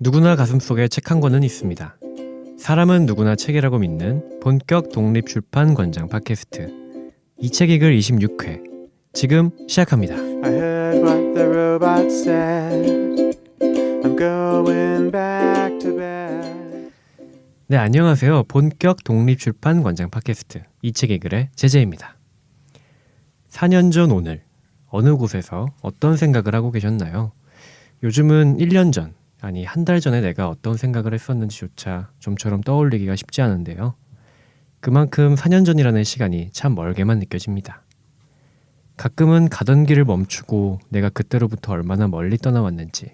누구나 가슴속에 책 한 권은 있습니다. 사람은 누구나 책이라고 믿는 본격 독립출판 권장 팟캐스트 이 책 읽을 26회 지금 시작합니다. I heard what the robot said. I'm going back to bed. 네, 안녕하세요. 본격 독립출판 권장 팟캐스트 이 책 읽을의 제재입니다. 4년 전 오늘 어느 곳에서 어떤 생각을 하고 계셨나요? 요즘은 1년 전, 아니 한 달 전에 내가 어떤 생각을 했었는지조차 좀처럼 떠올리기가 쉽지 않은데요. 그만큼 4년 전이라는 시간이 참 멀게만 느껴집니다. 가끔은 가던 길을 멈추고 내가 그때로부터 얼마나 멀리 떠나왔는지,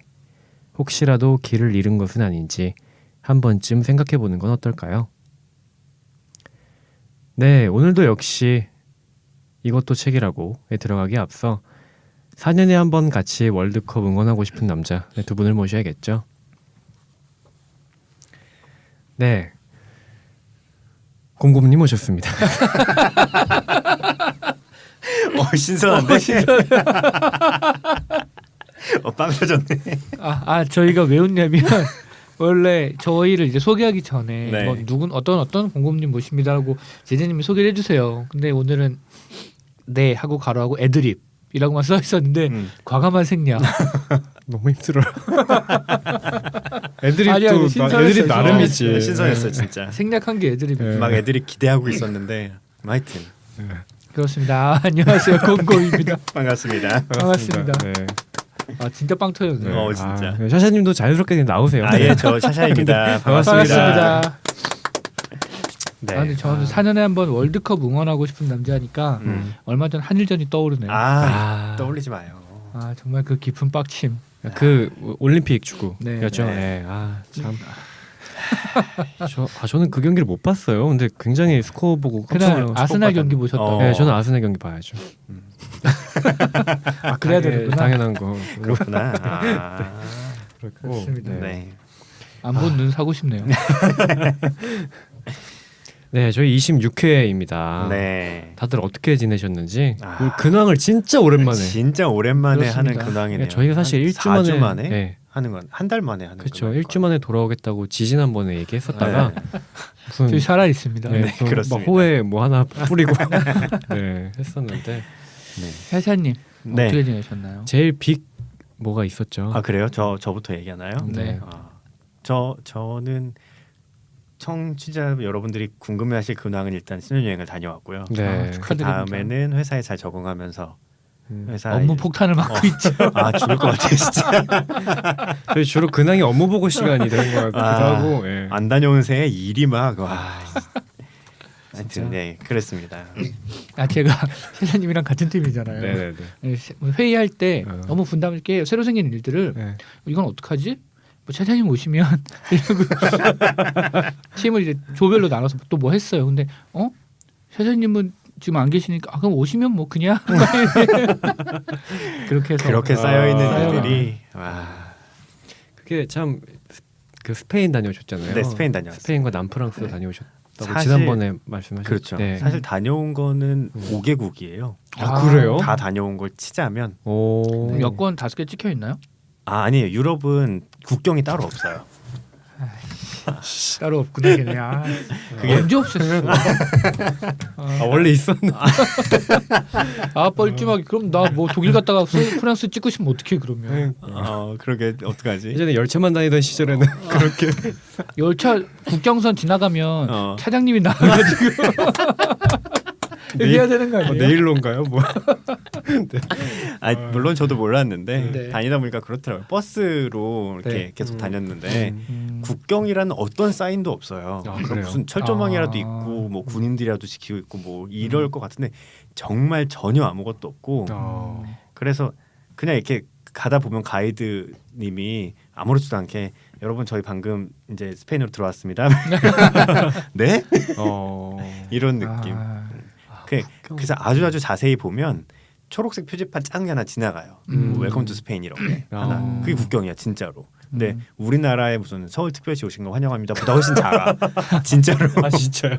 혹시라도 길을 잃은 것은 아닌지 한 번쯤 생각해보는 건 어떨까요? 네, 오늘도 역시 이것도 책이라고에 들어가기에 앞서 4년에 한 번 같이 월드컵 응원하고 싶은 남자 두 분을 모셔야겠죠. 네, 곰곰님 오셨습니다. 신선한데? 빵 터졌네. 저희가 왜 웃냐면 원래 저희를 이제 소개하기 전에 네. 뭐 누군 어떤 공급님 모십니다라고 제재님이 소개를 해주세요. 근데 오늘은 네 하고 가로하고 애드립이라고만 써 있었는데 과감한 생략. 너무 힘들어요. 아니, 애드립도 신선했어요. 애드립 나름이지. 신선했어 진짜. 생략한 게 애드립. 네. 막 애들이 기대하고 있었는데 하여튼 그렇습니다. 안녕하세요, 공고입니다. 반갑습니다. 반갑습니다. 네. 진짜 빵 터졌네요. 진짜. 샤샤님도 자연스럽게 나오세요. 예, 저 샤샤입니다. 반갑습니다. 반갑습니다. 네. 근데 저는 4년에 한 번 월드컵 응원하고 싶은 남자니까 얼마 전 한일전이 떠오르네요. 떠올리지 마요. 정말 그 깊은 빡침. 그 올림픽 축구였죠. 네. 네. 참. 저는 그 경기를 못 봤어요. 근데 굉장히 스코어 보고 그날 아스날 경기 보셨다고. 네, 저는 아스날 경기 봐야죠. 그래야 되는구나. 당연한 거. 그렇구나. 그렇습니다. 네. 안 본 눈 사고 싶네요. 네, 저희 26회입니다. 네. 다들 어떻게 지내셨는지. 우리 근황을 진짜 오랜만에. 진짜 오랜만에 그렇습니다. 하는 근황이네요. 저희가 사실 1주 4주 만에 네, 하는 건 한 달 만에 하는 그렇죠. 거니까. 1주 만에 돌아오겠다고 지지난번에 얘기했었다가 무슨 저희 살아 있습니다. 네, 네, 막 그렇습니다. 호에 뭐 하나 뿌리고 네, 했었는데 회사님 네. 어떻게 지내셨나요? 제일 빅 뭐가 있었죠. 그래요? 저부터 얘기하나요? 네. 저는 청취자 여러분들이 궁금해하실 근황은 일단 신혼여행을 다녀왔고요. 네. 그 축하드립니다. 다음에는 회사에 잘 적응하면서 회사 업무 폭탄을 맞고 있죠. 죽을 것 같아요 진짜. 저희 주로 근황이 업무 보고 시간이 되는 것 같기도 하고. 예. 안 다녀온 새에 일이 막 진짜? 하여튼 네 그랬습니다. 제가 회사님이랑 같은 팀이잖아요. 네네네. 회의할 때 업무 분담을 깨요. 새로 생긴 일들을 네. 이건 어떡하지? 뭐 차장님 오시면 이러고 팀을 이제 조별로 나눠서 또 뭐 했어요. 근데 차장님은 지금 안 계시니까 그럼 오시면 뭐 그냥 그렇게 해서 그렇게 쌓여 있는 쌓여라. 일들이 그게 참 그 스페인 다녀오셨잖아요. 네 스페인 다녀왔어요. 스페인과 남프랑스 다녀오셨다고 사실- 지난번에 말씀하셨죠. 그렇죠. 네. 사실 다녀온 거는 5개국이에요. 그래요? 다 다녀온 걸 치자면 오. 여권 5개 찍혀 있나요? 아니에요. 유럽은 국경이 따로 없어요. 따로 없구나 걔네. 그게 언제 없었어? 원래 있었는데. 뻘쭘하게 그럼 나 뭐 독일 갔다가 프랑스 찍고 싶으면 어떻게 그러면 그러게 어떡하지? 예전에 열차만 다니던 시절에는 그렇게 열차 국경선 지나가면 네. 차장님이 나와가지고 얘기해야 되는 거 아니에요? 내일로인가요? 뭐. 물론 저도 몰랐는데 네. 다니다 보니까 그렇더라고요. 버스로 이렇게 네. 계속 다녔는데 국경이라는 어떤 사인도 없어요. 그래요? 무슨 철조망이라도 있고 뭐 군인들이라도 지키고 있고 뭐 이럴 것 같은데 정말 전혀 아무것도 없고 그래서 그냥 이렇게 가다 보면 가이드님이 아무렇지도 않게 여러분 저희 방금 이제 스페인으로 들어왔습니다. 네? 이런 느낌. 그래서 아주 자세히 보면 초록색 표지판 짱 하나 지나가요. 웰컴 투 스페인 이렇게 하나. 그게 국경이야 진짜로. 근데 우리나라에 무슨 서울특별시 오신 거 환영합니다. 보다 훨씬 작아. 진짜로. 진짜요?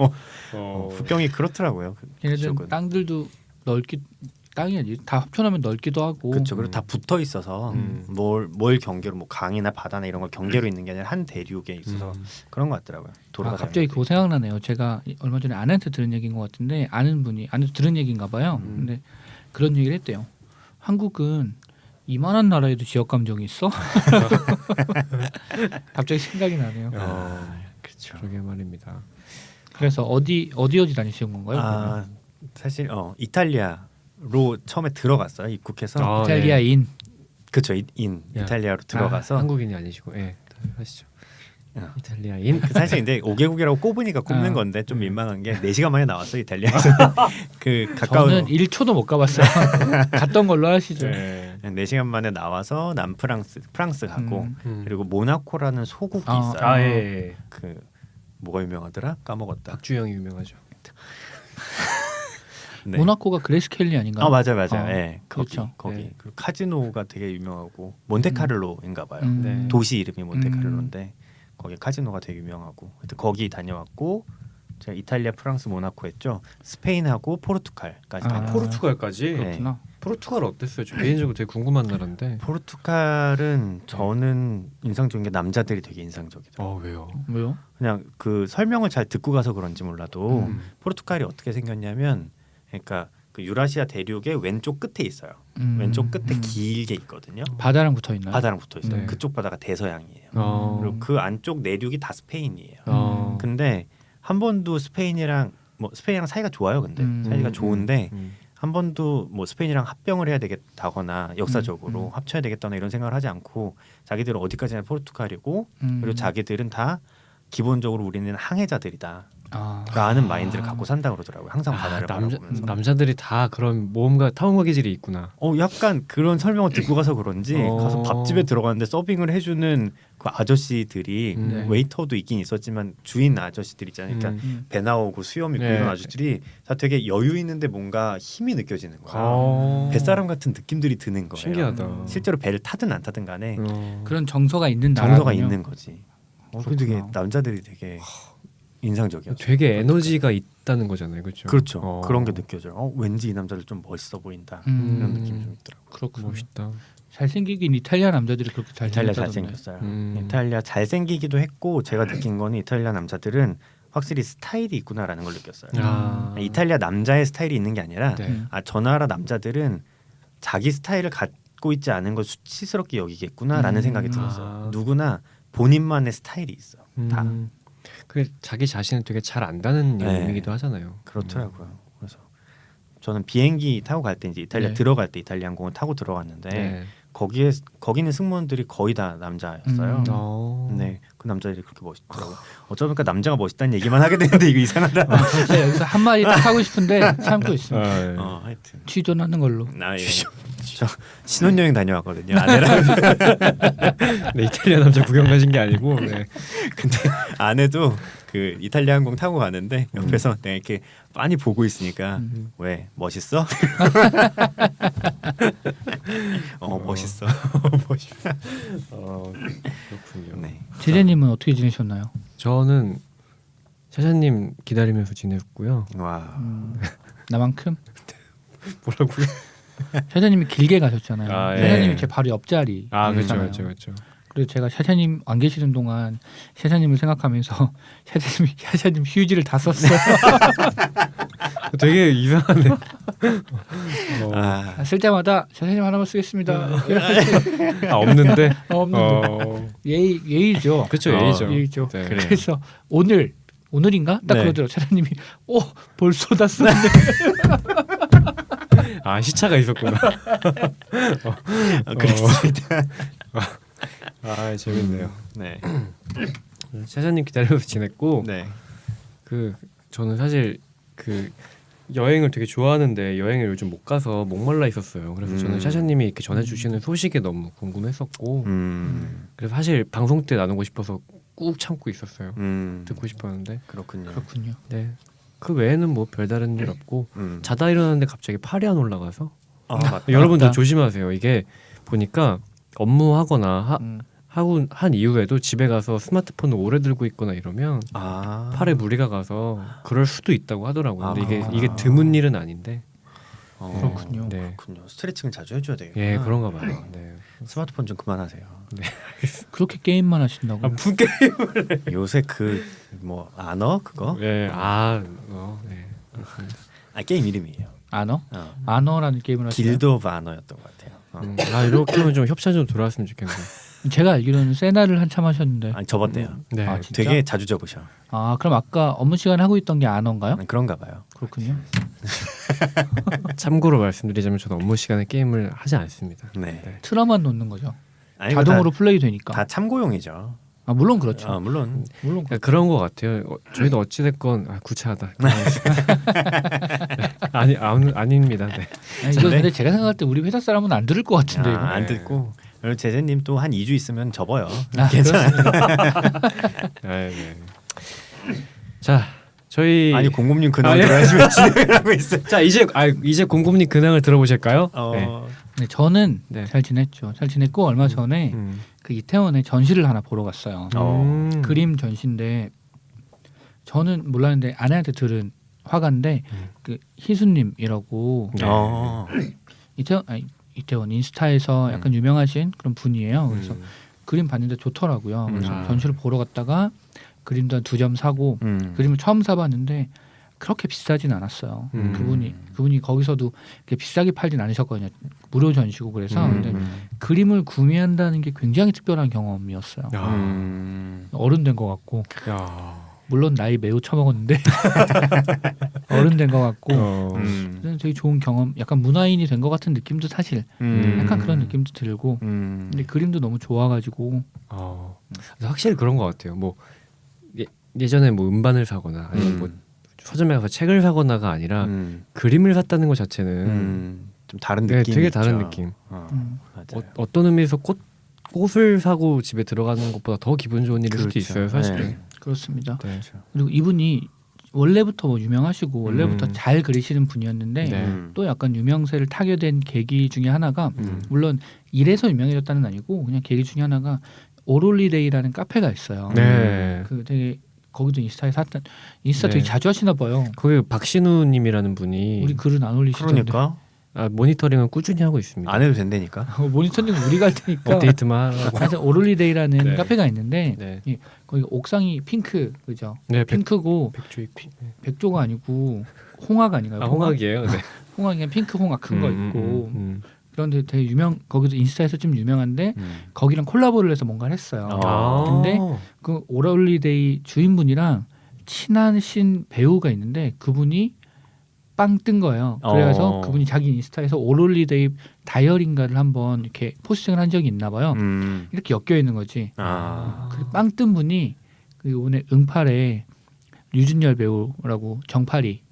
국경이 그렇더라고요. 걔네들 그쪽은. 땅들도 넓기 땅이 아니 다 합쳐놓으면 넓기도 하고. 그렇죠. 그리고 다 붙어 있어서 뭘 경계로 뭐 강이나 바다나 이런 걸 경계로 있는 게 아니라 한 대륙에 있어서 그런 것 같더라고요. 도로가 갑자기 그거 생각나네요. 제가 얼마 전에 아내한테 들은 얘기인 것 같은데 아는 분이 아내도 들은 얘기인가 봐요. 근데 그런 얘기를 했대요. 한국은 이만한 나라에도 지역 감정이 있어? 갑자기 생각이 나네요. 그렇죠. 그러게 말입니다. 그래서 어디 다니신 건가요? 그러면? 사실 이탈리아로 처음에 들어갔어요. 입국해서 이탈리아인. 그렇죠. 야. 이탈리아로 들어가서 한국인이 아니시고 하시죠. 야. 이탈리아인. 사실 근데 5개국이라고 꼽으니까 꼽는 건데 좀 민망한 게 4시간 만에 나왔어요. 이탈리아에서. 그 가까운 저는 1초도 못 가봤어요. 갔던 걸로 하시죠. 네. 4시간 만에 나와서 프랑스 가고 음. 그리고 모나코라는 소국이 아, 있어요. 예. 그 뭐가 유명하더라? 까먹었다. 박주영이 유명하죠. 네. 모나코가 그레이스 켈리 아닌가요? 맞아요. 아, 네, 그렇죠. 거기. 네. 그리고 카지노가 되게 유명하고 몬테카를로인가 봐요. 네. 도시 이름이 몬테카를로인데 거기 카지노가 되게 유명하고 하여튼 거기 다녀왔고 제가 이탈리아, 프랑스, 모나코 했죠. 스페인하고 포르투갈까지 다녀왔어요. 포르투갈까지. 네. 그렇구나. 포르투갈 어땠어요? 저 개인적으로 되게 궁금한 나라인데. 포르투갈은 저는 인상적인 게 남자들이 되게 인상적이더라고요. 왜요? 왜요? 그냥 그 설명을 잘 듣고 가서 그런지 몰라도 음. 포르투갈이 어떻게 생겼냐면 그러니까 그 유라시아 대륙의 왼쪽 끝에 있어요. 왼쪽 끝에 길게 있거든요. 바다랑 붙어 있나요? 바다랑 붙어 있어요. 네. 그쪽 바다가 대서양이에요. 음. 그리고 그 안쪽 내륙이 다 스페인이에요. 근데 한 번도 스페인이랑 사이가 좋아요. 근데 사이가 좋은데 한 번도 뭐 스페인이랑 합병을 해야 되겠다거나 역사적으로 합쳐야 되겠다거나 이런 생각을 하지 않고 자기들은 어디까지나 포르투갈이고 그리고 자기들은 다 기본적으로 우리는 항해자들이다. 라는 마인드를 갖고 산다 그러더라고요. 항상 바다를 바라보면서. 남자들이 다 그런 모험가 탐험가 기질이 있구나. 약간 그런 설명을 듣고 가서 그런지 가서 밥집에 들어갔는데 서빙을 해주는 그 아저씨들이 네. 웨이터도 있긴 있었지만 주인 아저씨들 있잖아요. 그러니까 배 나오고 수염 있고 네. 이런 아저씨들이 다 되게 여유 있는데 뭔가 힘이 느껴지는 거야. 뱃사람 같은 느낌들이 드는 거예요. 신기하다. 실제로 배를 타든 안 타든 간에 그런 정서가 있는 정서가 나라군요. 있는 거지. 되게 남자들이 되게 인상적이었어요. 되게 에너지가 있다는 거잖아요, 그렇죠? 그렇죠. 그런 게 느껴져요. 왠지 이 남자들 좀 멋있어 보인다. 이런 느낌이 좀 있더라고요. 그렇군요. 멋있다. 잘생기긴 이탈리아 남자들이 그렇게 이탈리아 잘생겼다던데. 잘생겼어요. 이탈리아 잘생기기도 했고 제가 느낀 거는 이탈리아 남자들은 확실히 스타일이 있구나라는 걸 느꼈어요. 이탈리아 남자의 스타일이 있는 게 아니라 네. 저 나라 남자들은 자기 스타일을 갖고 있지 않은 걸 수치스럽게 여기겠구나라는 생각이 들었어요. 누구나 본인만의 스타일이 있어. 다. 그 자기 자신을 되게 잘 안다는 네. 의미기도 하잖아요. 그렇더라고요. 그래서 저는 비행기 타고 갈 때 이제 이탈리아 네. 들어갈 때 이탈리아 항공을 타고 들어갔는데 네. 거기는 승무원들이 거의 다 남자였어요. 네, 그 남자들이 그렇게 멋있더라고요. 어쩌니까 남자가 멋있다는 얘기만 하게 되는데 이거 이상하다. 진짜 여기서 한 마디 딱 하고 싶은데 참고 있어. 하여튼 취존하는 걸로. 저 신혼여행 다녀왔거든요. 아내랑. 네, 이탈리아 남자 구경 가신 게 아니고. 네. 근데 아내도 그 이탈리아 항공 타고 가는데 옆에서 내가 이렇게 빤히 보고 있으니까 왜 멋있어? 멋있어. 그렇군요. 네. 제재님은 어떻게 지내셨나요? 저는 샤샤님 기다리면서 지냈고요. 와. 나만큼? 뭐라고요? 샤샤님이 길게 가셨잖아요. 아, 예. 샤샤님이 제 바로 옆자리. 그렇죠, 잖아요. 그렇죠. 그래서 제가 샤샤님 안 계시는 동안 샤샤님을 생각하면서 샤샤님 휴지를 다 썼어요. 되게 이상하네. 쓸 때마다 샤샤님 하나만 쓰겠습니다. 없는데. 없는데. 예의죠. 그렇죠, 예의죠. 예의죠. 네. 그래서 오늘인가 딱 네. 그러더라고. 샤샤님이 벌써 다 썼네. 시차가 있었구나. 그랬습니다. 재밌네요. 네. 샤샤님 기다리면서 지냈고, 네. 저는 사실 여행을 되게 좋아하는데 여행을 요즘 못 가서 목말라 있었어요. 그래서 저는 샤샤님이 이렇게 전해주시는 소식에 너무 궁금했었고, 그래서 사실 방송 때 나누고 싶어서 꾹 참고 있었어요. 듣고 싶었는데. 그렇군요. 네. 그 외에는 뭐 별다른 일 없고 자다 일어났는데 갑자기 팔이 안 올라가서 여러분들 조심하세요. 이게 보니까 업무하거나 하고 한 이후에도 집에 가서 스마트폰을 오래 들고 있거나 이러면 팔에 무리가 가서 그럴 수도 있다고 하더라고요. 근데 이게 드문 일은 아닌데 그렇군요. 네. 그렇군요. 스트레칭을 자주 해줘야 되겠구나. 예, 그런가 봐요. 네. 스마트폰 좀 그만하세요. 그렇게 게임만 하신다고? 무슨 게임? 요새 그 뭐 아너 그거? 네. 네. 그렇습니다. 게임 이름이에요. 아너? 어. 아너라는 게임을 하시나요? 길드 오브 아너였던 것 같아요. 이렇게 하면 좀 협찬 좀 들어왔으면 좋겠네요. 제가 알기로는 세나를 한참 하셨는데. 아니 접었대요. 네. 아, 진짜? 되게 자주 접으셔. 그럼 아까 업무 시간에 하고 있던 게 아너인가요? 그런가 봐요. 그렇군요. 참고로 말씀드리자면 저는 업무 시간에 게임을 하지 않습니다. 네. 네. 틀어만 놓는 거죠. 아니, 자동으로 플레이 되니까. 다 참고용이죠. 물론 그렇죠. 물론 물론 그러니까 그런 것 같아요. 저희도 어찌 됐건 구차하다. 아닙니다. 네. 이거 근데 제가 생각할 때 우리 회사 사람은 안 들을 것 같은데 이거. 안 듣고 그리고 제재님 또 한 2주 있으면 접어요. 괜찮아요. 네. 자, 저희 아니 공급님 근황 예. 들어야지면 진행을 하고 있어요. 자 이제 공급님 근황을 들어보실까요? 네. 네, 저는 네. 잘 지냈죠. 잘 지냈고 얼마 전에 그 이태원에 전시를 하나 보러 갔어요. 그림 전시인데 저는 몰랐는데 아내한테 들은 화가인데 그 희수님이라고 네. 이태원 인스타에서 약간 유명하신 그런 분이에요. 그래서 그림 봤는데 좋더라고요. 그래서 전시를 보러 갔다가 그림도 한 2점 사고 그림을 처음 사봤는데 그렇게 비싸진 않았어요. 그분이 거기서도 그렇게 비싸게 팔진 않으셨거든요. 무료 전시고 그래서 근데 그림을 구매한다는 게 굉장히 특별한 경험이었어요. 어른 된 것 같고 물론 나이 매우 처먹었는데 어른 된 것 같고 되게 좋은 경험, 약간 문화인이 된 것 같은 느낌도 사실 약간 그런 느낌도 들고 근데 그림도 너무 좋아가지고 확실히 그런 것 같아요. 뭐 예전에 뭐 음반을 사거나 아니면 뭐 서점에 가서 책을 사거나가 아니라 그림을 샀다는 것 자체는 좀 다른 네, 느낌이 되게 있죠. 다른 느낌. 맞아요. 어떤 의미에서 꽃을 사고 집에 들어가는 것보다 더 기분 좋은 일일 수도 그렇죠. 있어요, 사실은. 네. 그렇습니다. 네. 그리고 이분이 원래부터 뭐 유명하시고 원래부터 잘 그리시는 분이었는데 네. 또 약간 유명세를 타게 된 계기 중에 하나가 물론 이래서 유명해졌다는 아니고 그냥 계기 중에 하나가 오롤리데이라는 카페가 있어요. 네. 그 되게 거기도 인스타 네. 되게 자주 하시나 봐요. 거기 박신우님이라는 분이 우리 글은 안 올리시던데. 그러니까 모니터링은 꾸준히 하고 있습니다. 안 해도 된다니까. 모니터링 우리가 할 테니까. 업데이트만 하고. 사실 오롤리데이라는 네. 카페가 있는데 네. 거기 옥상이 핑크 그죠? 네, 핑크고 백조 있고. 백조가 아니고 홍화가 아닌가요? 홍학이에요. 네. 홍화 그냥 핑크 홍화 큰 거 있고 그런데 되게 거기도 인스타에서 좀 유명한데 거기랑 콜라보를 해서 뭔가를 했어요. 근데 그 오롤리데이 주인분이랑 친하신 배우가 있는데 그분이 빵 뜬 거예요. 그래서 그분이 자기 인스타에서 오롤리데이 다이어리인가를 한번 이렇게 포스팅을 한 적이 있나 봐요. 이렇게 엮여 있는 거지. 그 빵 뜬 분이 그 이번에 응팔에 류준열 배우라고 정팔이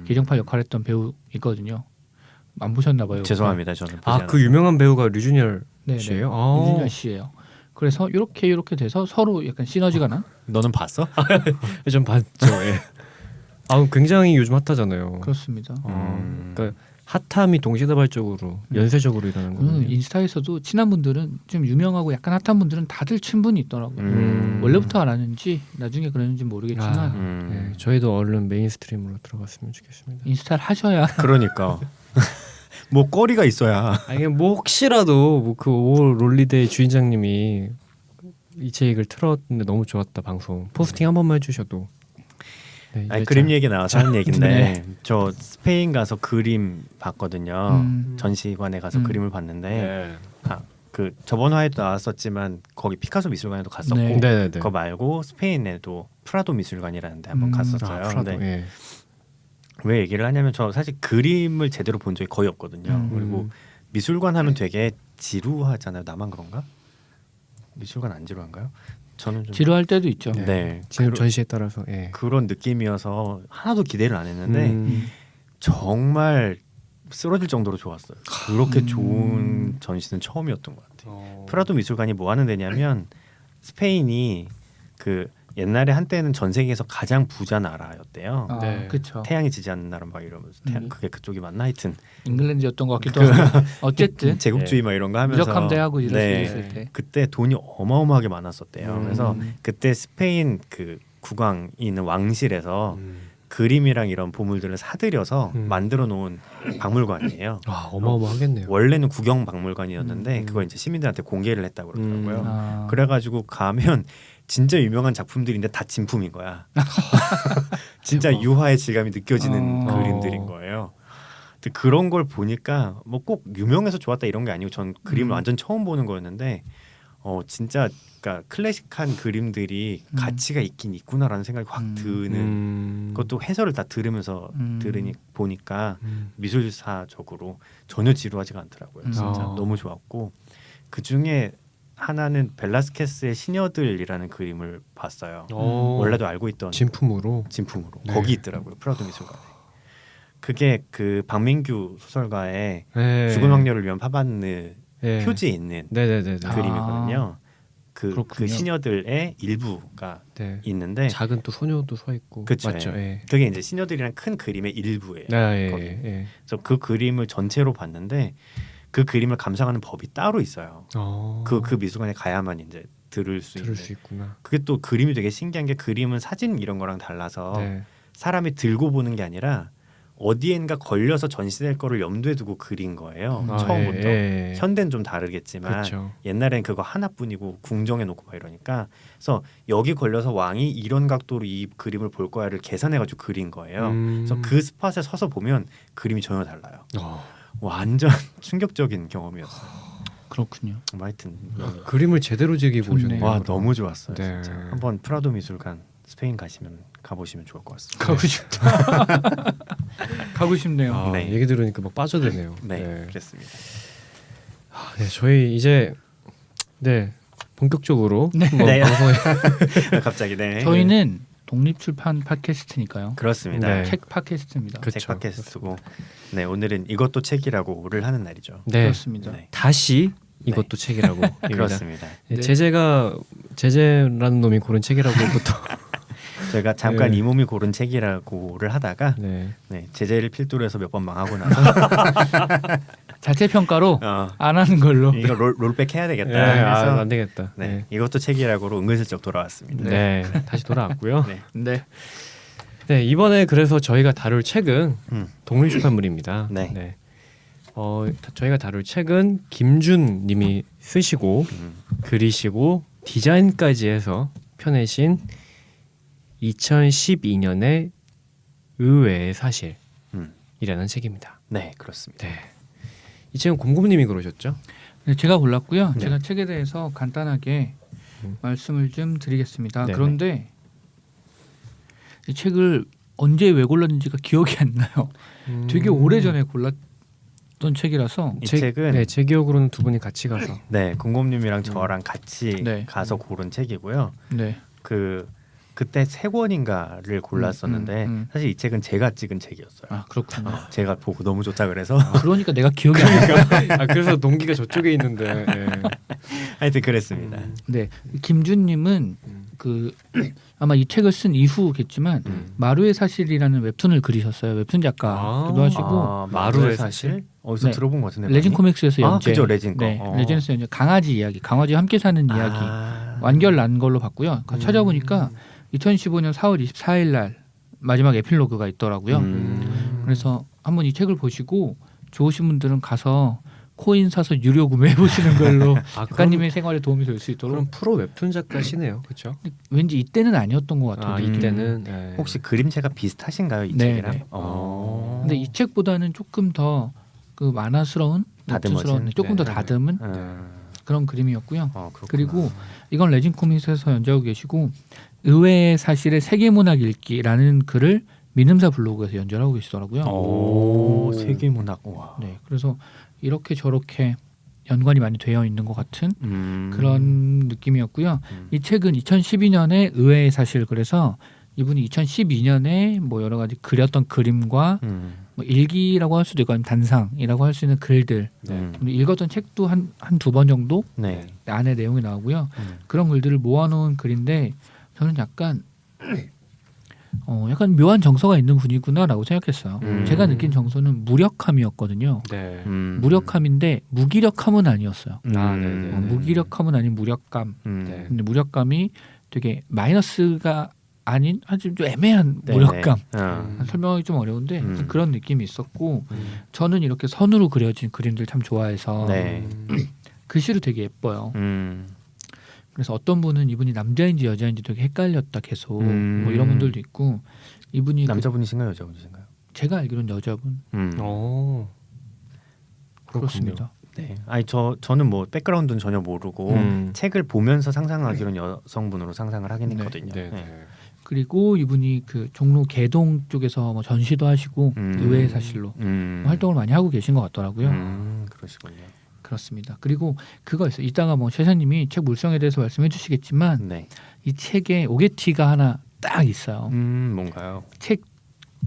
계정팔 역할했던 배우 있거든요. 안 보셨나 봐요. 죄송합니다. 저는 보지 그 유명한 배우가 류준열 네네. 씨예요? 류준열 씨예요. 그래서 이렇게 돼서 서로 약간 시너지가 난. 너는 봤어? 좀 봤죠. 예. 굉장히 요즘 핫하잖아요. 그렇습니다. 그러니까 핫함이 동시다발적으로 연쇄적으로 일어나는 거예요. 인스타에서도 친한 분들은 좀 유명하고 약간 핫한 분들은 다들 친분이 있더라고요. 원래부터 알았는지 나중에 그랬는지 모르겠지만 네, 저희도 얼른 메인스트림으로 들어갔으면 좋겠습니다. 인스타를 하셔야 그러니까 뭐 거리가 있어야. 뭐 혹시라도 그 오롤리데이 주인장님이 이 책을 틀었는데 너무 좋았다 방송 포스팅 한 번만 해주셔도. 네, 그림 얘기 나와서 하는 얘긴데 네. 저 스페인 가서 그림 봤거든요. 전시관에 가서 그림을 봤는데 네. 그 저번 화에도 나왔었지만 거기 피카소 미술관에도 갔었고 네. 네네네. 그거 말고 스페인에도 프라도 미술관이라는데 한번 갔었어요. 프라도. 근데 예. 왜 얘기를 하냐면 저 사실 그림을 제대로 본 적이 거의 없거든요. 그리고 미술관 하면 되게 지루하잖아요. 나만 그런가? 미술관 안 지루한가요? 저는 좀 지루할 때도 있죠. 네. 전시에 따라서. 예. 그런 느낌이어서 하나도 기대를 안 했는데 정말 쓰러질 정도로 좋았어요. 그렇게 좋은 전시는 처음이었던 것 같아요. 프라도 미술관이 뭐 하는 데냐면 스페인이 그 옛날에 한때는 전 세계에서 가장 부자 나라였대요. 네. 그렇죠. 태양이 지지 않는 나라 막 이러면서 그게 그쪽이 맞나 하여튼 잉글랜드였던 것 같기도 하고 어쨌든 제국주의 막 이런 거 하면서 무적함대하고 이럴 네. 수 있을 때 그때 돈이 어마어마하게 많았었대요. 그래서 그때 스페인 그 국왕이 있는 왕실에서 그림이랑 이런 보물들을 사들여서 음. 만들어 놓은 박물관이에요. 아, 어마어마하겠네요. 원래는 구경 박물관이었는데 음. 그걸 이제 시민들한테 공개를 했다고 그러더라고요. 아. 그래가지고 가면 진짜 유명한 작품들인데 다 진품인 거야. 진짜 대박. 유화의 질감이 느껴지는 어. 그림들인 거예요. 근데 그런 걸 보니까 뭐 꼭 유명해서 좋았다 이런 게 아니고 전 그림을 완전 처음 보는 거였는데 진짜 그러니까 클래식한 그림들이 가치가 있긴 있구나라는 생각이 확 드는 그것도 해설을 다 들으면서 보니까 미술사적으로 전혀 지루하지가 않더라고요. 진짜 아. 너무 좋았고 그 중에 하나는 벨라스케스의 시녀들이라는 그림을 봤어요. 원래도 알고 있던 진품으로. 진품으로 네. 거기 있더라고요. 프라도 미술관에. 그게 그 박민규 소설가의 네. 죽은 왕녀를 위한 파반느 네. 표지에 있는 네네네. 아. 그림이거든요. 그 그렇군요. 시녀들의 일부가 네. 있는데 작은 또 소녀도 서 있고. 그쵸, 맞죠. 예. 그게 이제 시녀들이란 큰 그림의 일부예요. 아, 예, 거기. 예. 그래서 그 그림을 전체로 봤는데 그 그림을 감상하는 법이 따로 있어요. 그 미술관에 가야만 이제 들을 수 들을 있는. 수 있구나. 그게 또 그림이 되게 신기한 게 그림은 사진 이런 거랑 달라서 네. 사람이 들고 보는 게 아니라 어디엔가 걸려서 전시될 거를 염두에 두고 그린 거예요. 아, 처음부터. 예, 예. 현대는 좀 다르겠지만 그렇죠. 옛날엔 그거 하나뿐이고 궁정에 놓고 막 이러니까 그래서 여기 걸려서 왕이 이런 각도로 이 그림을 볼 거야를 계산해가지고 그린 거예요. 그래서 그 스팟에 서서 보면 그림이 전혀 달라요. 완전 충격적인 경험이었어요. 그렇군요. 하여튼 그림을 제대로 즐기고 좋네. 오셨네요. 와 그럼. 너무 좋았어요. 네. 진짜 한번 프라도 미술관 스페인 가보시면 좋을 것 같습니다. 가고 싶다. 가고 싶네요. 아, 네. 얘기 들으니까 막 빠져드네요. 네, 그랬습니다. 아, 네, 저희 이제 본격적으로 네. 한번 네. 방송에 갑자기 네. 저희는 독립출판 팟캐스트니까요. 그렇습니다. 네. 책 팟캐스트입니다. 그쵸. 책 팟캐스트고 네 오늘은 이것도 책이라고를 하는 날이죠. 네, 그렇습니다. 네. 다시 이것도 책이라고 그렇습니다. 네, 네. 제재라는 놈이 고른 책이라고부터 저희가 잠깐 네. 이 몸이 고른 책이라고를 하다가 네. 네, 제재를 필두로 해서 몇 번 망하고 나서 자체 평가로 어, 안 하는 걸로. 이거 롤백 해야 되겠다 네, 해서 안 되겠다. 네, 네. 이것도 책이라고로 은근슬쩍 돌아왔습니다. 네, 다시 돌아왔고요. 네. 네. 네, 이번에 그래서 저희가 다룰 책은 음. 독립출판물입니다. 네. 저희가 다룰 책은 김준 님이 쓰시고 음. 그리시고 디자인까지 해서 펴내신 2012년의 의외의 사실이라는 책입니다. 네, 그렇습니다. 네. 이 책은 곰곰님이 그러셨죠? 네, 제가 골랐고요. 네. 제가 책에 대해서 간단하게 말씀을 좀 드리겠습니다. 네네. 그런데 이 책을 언제 왜 골랐는지가 기억이 안 나요. 되게 오래 전에 골랐던 책이라서 이 책은 네, 제 기억으로는 두 분이 같이 가서 네, 공곰님이랑 저랑 같이 네. 가서 고른 책이고요. 네. 그때 세 권인가를 골랐었는데 사실 이 책은 제가 찍은 책이었어요. 아 그렇군요. 제가 보고 너무 좋다 그래서 그러니까 내가 기억이 안 나요. 아 그래서 동기가 저쪽에 있는데 하여튼 그랬습니다. 네, 김준님은 그 아마 이 책을 쓴 이후겠지만 마루의 사실이라는 웹툰을 그리셨어요. 웹툰 작가기도 하시고 마루의 사실 어디서 네. 들어본 것 같은데 레진 많이? 코믹스에서 연재. 그죠, 레진 거. 네, 레진에서 연재 강아지 이야기, 강아지와 함께 사는 이야기 아. 완결 난 걸로 봤고요. 찾아보니까 2015년 4월 24일 날 마지막 에필로그가 있더라고요. 그래서 한번 이 책을 보시고 좋으신 분들은 가서 코인 사서 유료 구매해 보시는 걸로 작가님의 생활에 도움이 될 수 있도록. 그럼 프로 웹툰 작가시네요, 그렇죠? 왠지 이때는 아니었던 것 같아요. 아 느낌이. 이때는 네. 혹시 그림체가 비슷하신가요, 이 네, 책이랑? 네. 근데 근데 이 책보다는 조금 더 그 만화스러운, 다듬어진? 웹툰스러운, 조금 더 네. 다듬은 그런 그림이었고요. 그렇구나. 그리고 이건 레진 코믹스에서 연재하고 계시고 의외의 사실의 세계문학 읽기라는 글을 민음사 블로그에서 연재하고 계시더라고요. 오, 세계문학. 와. 네, 그래서 이렇게 저렇게 연관이 많이 되어 있는 것 같은 그런 그런 느낌이었고요. 이 책은 2012년에 의외의 사실 그래서 이분이 2012년에 뭐 여러 가지 그렸던 그림과 뭐 일기라고 할 수도 있고 아니면 단상이라고 할 수 있는 글들 읽었던 책도 한 두 번 정도 네. 안에 내용이 나오고요. 그런 글들을 모아놓은 글인데 저는 약간 묘한 정서가 있는 분이구나라고 생각했어요. 제가 느낀 정서는 무력함이었거든요. 네. 무력함인데 무기력함은 아니었어요. 아, 네네. 무기력함은 아닌 무력감. 네. 근데 무력감이 되게 마이너스가 아닌 아주 좀 애매한 네네. 무력감. 어. 설명하기 좀 어려운데 음. 그런 느낌이 있었고 저는 이렇게 선으로 그려진 그림들 참 좋아해서 네. 글씨도 되게 예뻐요. 음. 그래서 어떤 분은 이분이 남자인지 여자인지 되게 헷갈렸다 계속 뭐 이런 분들도 있고 이분이 남자분이신가요, 여자분이신가요? 제가 알기로는 여자분 오. 그렇습니다. 네. 아니 저는 뭐 백그라운드는 전혀 모르고 책을 보면서 상상하기로는 여성분으로 상상을 하긴 네. 했거든요. 네. 네. 그리고 이분이 그 종로 개동 쪽에서 뭐 전시도 하시고 의외의 사실로 활동을 많이 하고 계신 것 같더라고요. 그러시군요. 그렇습니다. 그리고 그거 있어요. 이따가 뭐 최사님이 책 물성에 대해서 말씀해 주시겠지만 네. 이 책에 오게티가 하나 딱 있어요. 뭔가요? 책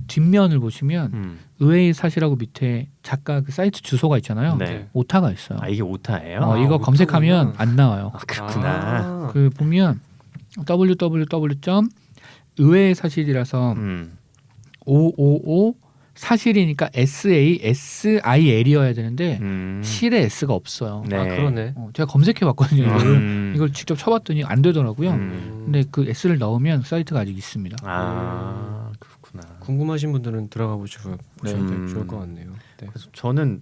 뒷면을 보시면 의외의 사실하고 밑에 작가 그 사이트 주소가 있잖아요. 네. 오타가 있어요. 아 이게 오타예요? 이거 오타구나. 검색하면 안 나와요. 아, 그렇구나. 아. 그 보면 www. 의외의 사실이라서 555 사실이니까 SASIL이어야 되는데 실에 S가 없어요. 네. 아 그러네. 제가 검색해봤거든요. 이걸 직접 쳐봤더니 안 되더라고요. 근데 그 S를 넣으면 사이트가 아직 있습니다. 아 그렇구나. 궁금하신 분들은 들어가 보셔도 좋을 것 같네요. 네. 그래서 저는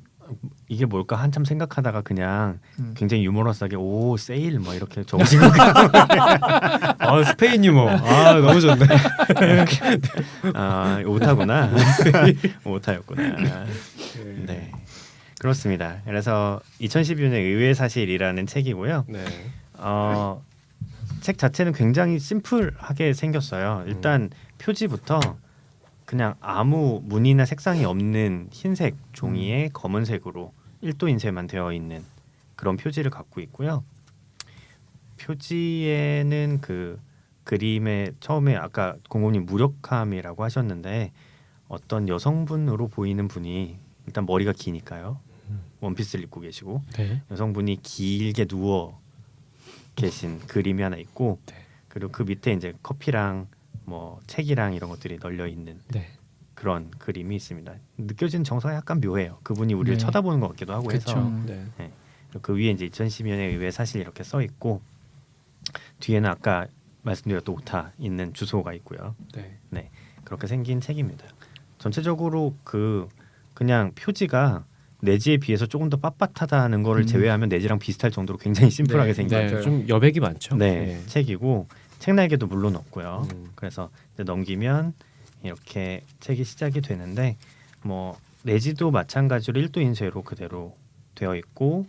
이게 뭘까 한참 생각하다가 그냥 굉장히 유머러스하게 오 세일 뭐 이렇게 적으신 건가? 아 스페인 유머. 아 너무 좋네. 아 오타구나. 오타였구나. 네. 그렇습니다. 그래서 2012년의 의외의 사실이라는 책이고요. 네. 책 자체는 굉장히 심플하게 생겼어요. 일단 표지부터 그냥 아무 무늬나 색상이 없는 흰색 종이에 검은색으로 1도 인쇄만 되어 있는 그런 표지를 갖고 있고요. 표지에는 그 그림의 처음에 아까 공공님 무력함이라고 하셨는데 어떤 여성분으로 보이는 분이 일단 머리가 기니까요. 원피스를 입고 계시고 네. 여성분이 길게 누워 계신 그림이 하나 있고 네. 그리고 그 밑에 이제 커피랑 뭐 책이랑 이런 것들이 널려 있는 네. 그런 그림이 있습니다. 느껴지는 정서가 약간 묘해요. 그분이 우리를 네. 쳐다보는 것 같기도 하고 해서 그렇죠. 네. 그 위에 이제 2012년에 의외 사실 이렇게 써 있고 뒤에는 아까 말씀드렸던 오타 있는 주소가 있고요. 네. 네 그렇게 생긴 책입니다. 전체적으로 그냥 표지가 내지에 비해서 조금 더 빳빳하다는 거를 제외하면 내지랑 비슷할 정도로 굉장히 심플하게 네. 생긴 네. 좀 여백이 많죠. 네, 책이고 책날개도 물론 없고요. 음. 그래서 이제 넘기면 이렇게 책이 시작이 되는데 뭐 내지도 마찬가지로 1도 인쇄로 그대로 되어 있고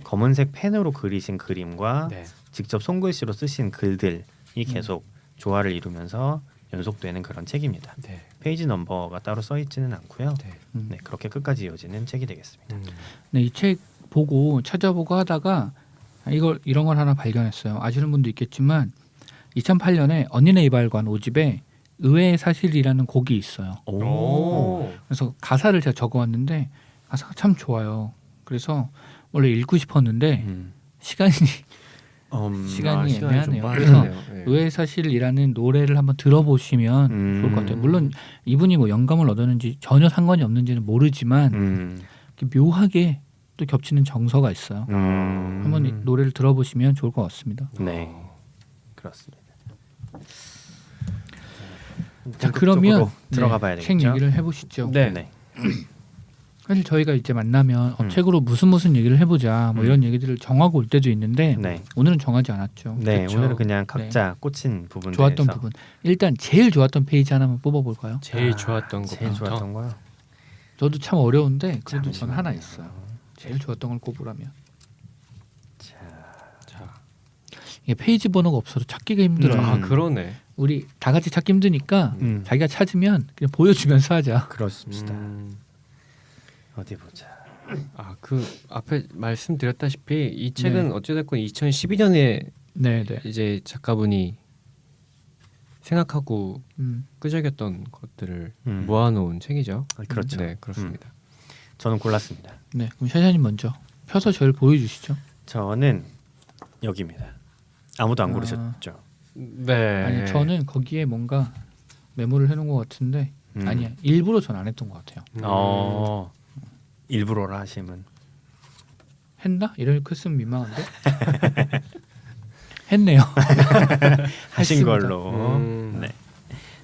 검은색 펜으로 그리신 그림과 네. 직접 손글씨로 쓰신 글들이 계속 조화를 이루면서 연속되는 그런 책입니다. 네. 페이지 넘버가 따로 써 있지는 않고요. 네. 네, 그렇게 끝까지 이어지는 책이 되겠습니다. 네, 이 책 보고 찾아보고 하다가 이런 걸 하나 발견했어요. 아시는 분도 있겠지만 2008년에 언니네 이발관 5집에 의외의 사실이라는 곡이 있어요. 오. 그래서 가사를 제가 적어왔는데 가사가 참 좋아요. 그래서 원래 읽고 싶었는데 시간이 시간이 애매하네요. 그래서 네. 의외의 사실이라는 노래를 한번 들어보시면 좋을 것 같아요. 물론 이분이 뭐 영감을 얻었는지 전혀 상관이 없는지는 모르지만 이렇게 묘하게 또 겹치는 정서가 있어요. 한번 이 노래를 들어보시면 좋을 것 같습니다. 네, 그렇습니다. 자, 그러면 들어가 봐야 책 되겠죠. 얘기를 해보시죠. 네. 네. 사실 저희가 이제 만나면 책으로 무슨 얘기를 해보자 뭐 이런 얘기들을 정하고 올 때도 있는데 네. 오늘은 정하지 않았죠. 네, 그쵸. 오늘은 그냥 각자 꽂힌 부분 좋았던 부분. 일단 제일 좋았던 페이지 하나만 뽑아볼까요? 제일 좋았던 거. 제일 좋았던 거요. 저도 참 어려운데 그래도 전 잠시만요. 하나 있어요. 제일 좋았던 걸 꼽으라면 자. 이게 페이지 번호가 없어서 찾기가 힘들어요. 아 그러네. 우리 다 같이 찾기 힘드니까 자기가 찾으면 그냥 보여주면서 하자. 그렇습니다. 어디 보자. 아그 앞에 말씀드렸다시피 이 책은 어찌됐건 2012년에 네네. 이제 작가분이 생각하고 음. 끄적였던 것들을 음. 모아놓은 책이죠. 그렇죠. 네, 그렇습니다. 저는 골랐습니다. 네. 그럼 샤샤님 먼저 펴서 저를 보여주시죠. 저는 여기입니다. 아무도 안 아. 고르셨죠? 네. 아니 저는 거기에 뭔가 메모를 해놓은 것 같은데 아니야 일부러 전 안 했던 것 같아요. 일부러라 하시면 했나? 이렇게 쓰면 민망한데 했네요. 하신 했습니다. 걸로. 음. 네.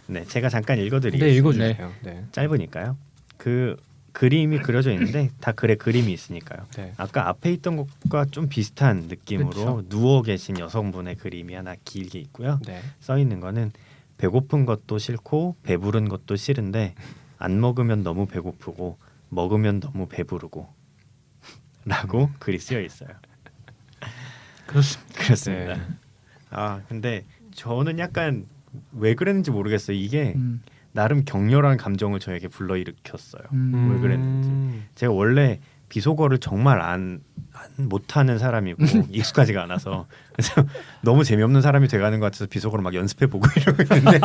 네, 제가 잠깐 읽어드리겠습니다. 네, 읽어주세요. 네. 짧으니까요. 그 그림이 그려져 있는데 다 글에 그림이 있으니까요. 네. 아까 앞에 있던 것과 좀 비슷한 느낌으로 그쵸. 누워 계신 여성분의 그림이 하나 길게 있고요. 네. 써 있는 거는 배고픈 것도 싫고 배부른 것도 싫은데 안 먹으면 너무 배고프고 먹으면 너무 배부르고 라고 글이 쓰여 있어요. 그렇습니다. 그렇습니다. 네. 아 근데 저는 약간 왜 그랬는지 모르겠어요. 이게 음, 나름 격렬한 감정을 저에게 불러일으켰어요. 왜 그랬는지. 제가 원래 비속어를 정말 안 못하는 사람이고 익숙하지가 않아서 그래서 너무 재미없는 사람이 돼가는 것 같아서 비속어를 막 연습해보고 이러고 있는데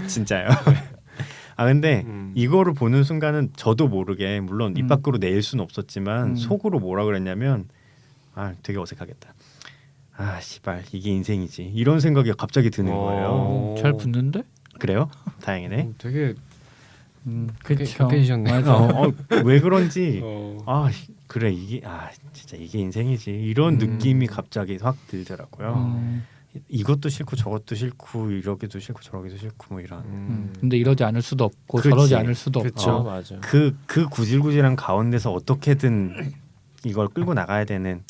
진짜요. 아 근데 이거를 보는 순간은 저도 모르게 물론 입 밖으로 내일 수는 없었지만 속으로 뭐라 그랬냐면 아 되게 어색하겠다. 아 씨발 이게 인생이지 이런 생각이 갑자기 드는 거예요. 잘 붙는데? 그래요? 다행이네. 되게 그렇죠. 격해지셨네요. 맞아. 왜 그런지 어. 아 그래 이게 진짜 이게 인생이지 이런 느낌이 갑자기 확 들더라고요. 음, 이것도 싫고 저것도 싫고 이러기도 싫고 저러기도 싫고 뭐 이런 근데 이러지 않을 수도 없고 그치. 저러지 않을 수도 그렇죠, 없고. 맞아. 그 구질구질한 가운데서 어떻게든 이걸 끌고 나가야 되는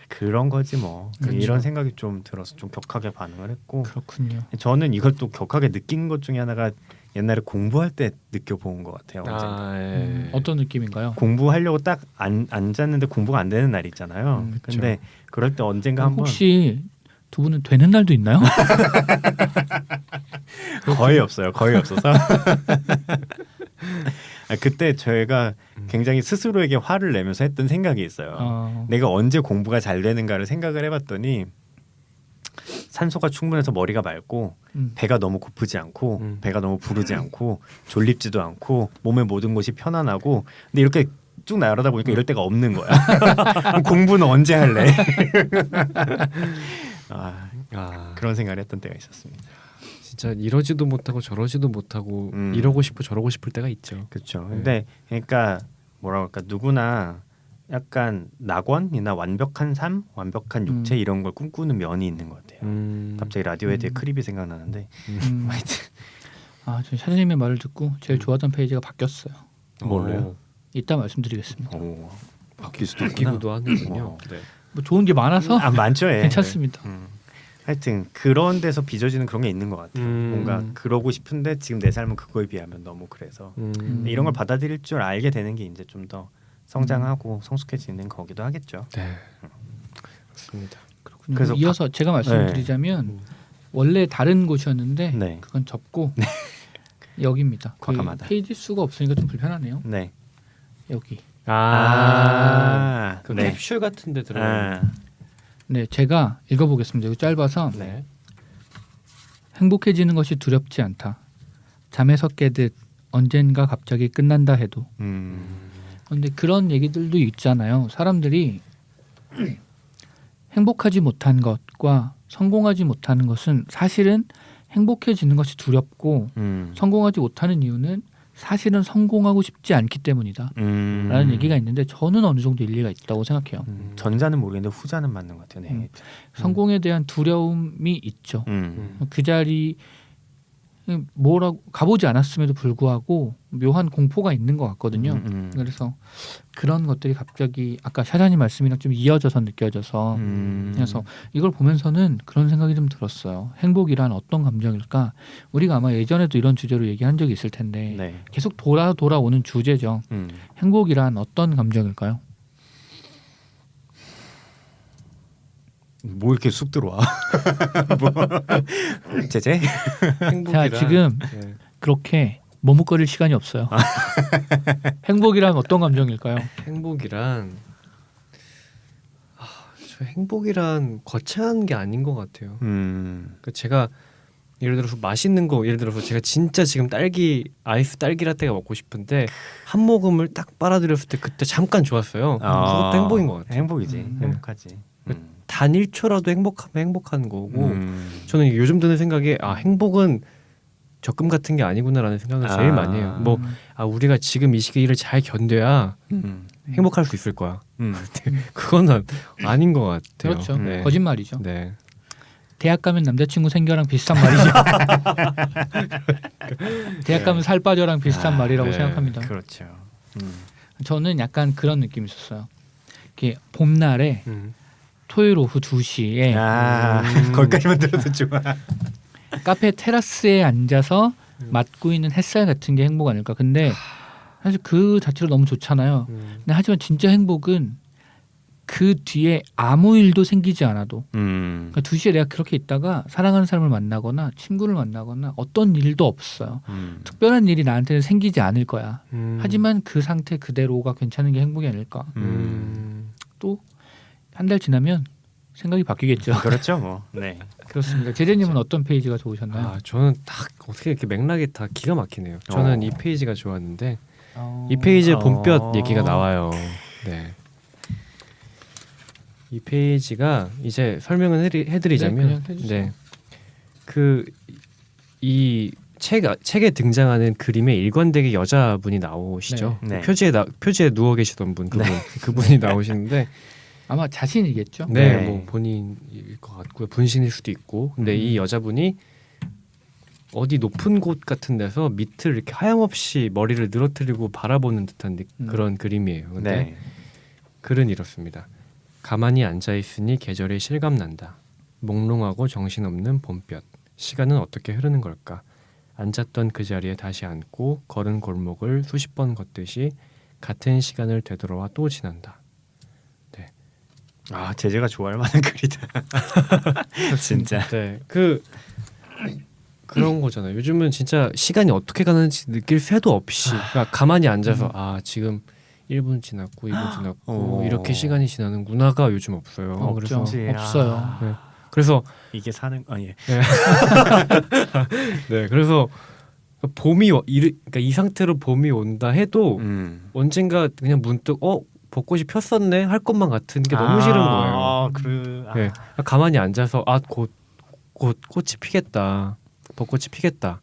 그런 거지 뭐 이런 생각이 좀 들어서 좀 격하게 반응을 했고 그렇군요. 저는 이걸 또 격하게 느낀 것 중에 하나가 옛날에 공부할 때 느껴본 것 같아요. 언젠가. 아, 예. 어떤 느낌인가요? 공부하려고 딱 앉았는데 공부가 안 되는 날 있잖아요. 그쵸. 근데 그럴 때 언젠가 한번 혹시 두 분은 되는 날도 있나요? 거의 없어요. 거의 없어서 그때 저희가 굉장히 스스로에게 화를 내면서 했던 생각이 있어요. 내가 언제 공부가 잘 되는가를 생각을 해봤더니 산소가 충분해서 머리가 맑고 배가 너무 고프지 않고 배가 너무 부르지 않고 졸립지도 않고 몸의 모든 것이 편안하고 근데 이렇게 쭉 나열하다 보니까 이럴 때가 없는 거야. 공부는 언제 할래? 그런 생각을 했던 때가 있었습니다. 진짜 이러지도 못하고 저러지도 못하고 이러고 싶고 저러고 싶을 때가 있죠. 그렇죠. 근데 그러니까 뭐라고 할까 누구나 약간 낙원이나 완벽한 삶, 완벽한 육체 이런 걸 꿈꾸는 면이 있는 것 같아요. 갑자기 라디오헤드의 크립이 생각나는데 하여튼 아, 저 사장님의 말을 듣고 제일 좋아하던 페이지가 바뀌었어요. 뭘로요? 이따 말씀드리겠습니다. 오, 바뀔 수도 바뀌기도 하는군요. 어. 네. 뭐 좋은 게 많아서 많죠. 예. 괜찮습니다. 하여튼 그런 데서 빚어지는 그런 게 있는 것 같아요. 뭔가 그러고 싶은데 지금 내 삶은 그거에 비하면 너무 그래서 근데 이런 걸 받아들일 줄 알게 되는 게 이제 좀 더 성장하고 성숙해지는 거기도 하겠죠. 네. 그렇습니다. 그렇군요. 그래서 이어서 제가 말씀드리자면 원래 다른 곳이었는데 네. 그건 접고 여기입니다. 그 과감하다. 페이지 수가 없으니까 좀 불편하네요. 네. 여기. 그 네. 캡슐 같은 데 들어. 네, 제가 읽어보겠습니다. 이거 짧아서 네. 행복해지는 것이 두렵지 않다. 잠에서 깨듯 언젠가 갑자기 끝난다 해도. 그런데 그런 얘기들도 있잖아요. 사람들이 행복하지 못한 것과 성공하지 못하는 것은 사실은 행복해지는 것이 두렵고 성공하지 못하는 이유는 사실은 성공하고 싶지 않기 때문이다 라는 얘기가 있는데 저는 어느 정도 일리가 있다고 생각해요. 전자는 모르겠는데 후자는 맞는 것 같아요. 네. 성공에 대한 두려움이 있죠. 그 자리 뭐라고 가보지 않았음에도 불구하고 묘한 공포가 있는 것 같거든요. 그래서 그런 것들이 갑자기 아까 샤자님 말씀이랑 좀 이어져서 느껴져서 그래서 이걸 보면서는 그런 생각이 좀 들었어요. 행복이란 어떤 감정일까? 우리가 아마 예전에도 이런 주제로 얘기한 적이 있을 텐데 네. 계속 돌아오는 주제죠. 행복이란 어떤 감정일까요? 뭐 이렇게 쑥 들어와? 뭐 제제? 행복이란 자, 지금 네. 그렇게 머뭇거릴 시간이 없어요. 행복이란 어떤 감정일까요? 행복이란 저 행복이란 거창한 게 아닌 것 같아요. 그러니까 제가 예를 들어서 맛있는 거 예를 들어서 제가 진짜 지금 아이스 딸기 라떼가 먹고 싶은데 한 모금을 딱 빨아들였을 때 그때 잠깐 좋았어요. 그것도 행복인 것 같아요. 행복이지. 행복하지. 단 1초라도 행복하면 행복한 거고 저는 요즘 드는 생각에 행복은 적금 같은 게 아니구나라는 생각을 제일 많이 해요. 뭐 우리가 지금 이 시기를 잘 견뎌야 행복할 수 있을 거야. 그거는 아닌 것 같아요. 그렇죠. 네. 거짓말이죠. 네. 대학 가면 남자친구 생겨랑 비슷한 말이죠. 대학 가면 살 빠져랑 비슷한 말이라고 네. 생각합니다. 그렇죠. 저는 약간 그런 느낌이 있었어요. 이렇게 봄날에 음. 토요일 오후 2시에 거기까지만 들어도 좋아. 카페 테라스에 앉아서 맞고 있는 햇살 같은 게 행복 아닐까. 근데 사실 그 자체로 너무 좋잖아요. 근데 하지만 진짜 행복은 그 뒤에 아무 일도 생기지 않아도 그러니까 2시에 내가 그렇게 있다가 사랑하는 사람을 만나거나 친구를 만나거나 어떤 일도 없어요. 특별한 일이 나한테는 생기지 않을 거야. 하지만 그 상태 그대로가 괜찮은 게 행복이 아닐까. 또 한 달 지나면 생각이 바뀌겠죠. 그렇죠, 뭐. 네. 그렇습니다. 제재님은 어떤 페이지가 좋으셨나요? 아 저는 딱 어떻게 이렇게 맥락이 다 기가 막히네요. 저는 이 페이지가 좋았는데 이 페이지에 봄볕 얘기가 나와요. 네. 이 페이지가 이제 설명을 해드리자면, 네, 그냥 해주세요. 그 이 책에 등장하는 그림에 일관되게 여자분이 나오시죠. 네. 그 표지에 누워 계시던 분 그분이 나오시는데, 아마 자신이겠죠. 네, 네. 뭐 본인일 것 같고요. 분신일 수도 있고. 근데 이 여자분이 어디 높은 곳 같은 데서 밑을 이렇게 하염없이 머리를 늘어뜨리고 바라보는 듯한 그런 그림이에요. 근데 네. 글은 이렇습니다. 가만히 앉아 있으니 계절이 실감난다. 몽롱하고 정신없는 봄볕. 시간은 어떻게 흐르는 걸까? 앉았던 그 자리에 다시 앉고 걸은 골목을 수십 번 걷듯이 같은 시간을 되돌아와 또 지난다. 아, 제재가 좋아할 만한 글이다. 진짜. 네, 그런 거잖아요. 요즘은 진짜 시간이 어떻게 가는지 느낄 새도 없이 그러니까 가만히 앉아서 아 지금 1분 지났고 2분 지났고 이렇게 시간이 지나는구나가 요즘 없어요. 없죠. 그래서 없어요. 네. 그래서 이게 사는 예. 네, 그래서 그러니까 이 상태로 봄이 온다 해도 언젠가 그냥 문득 벚꽃이 폈었네 할 것만 같은 게 너무 싫은 거예요. 네, 가만히 앉아서 곧 꽃이 피겠다, 벚꽃이 피겠다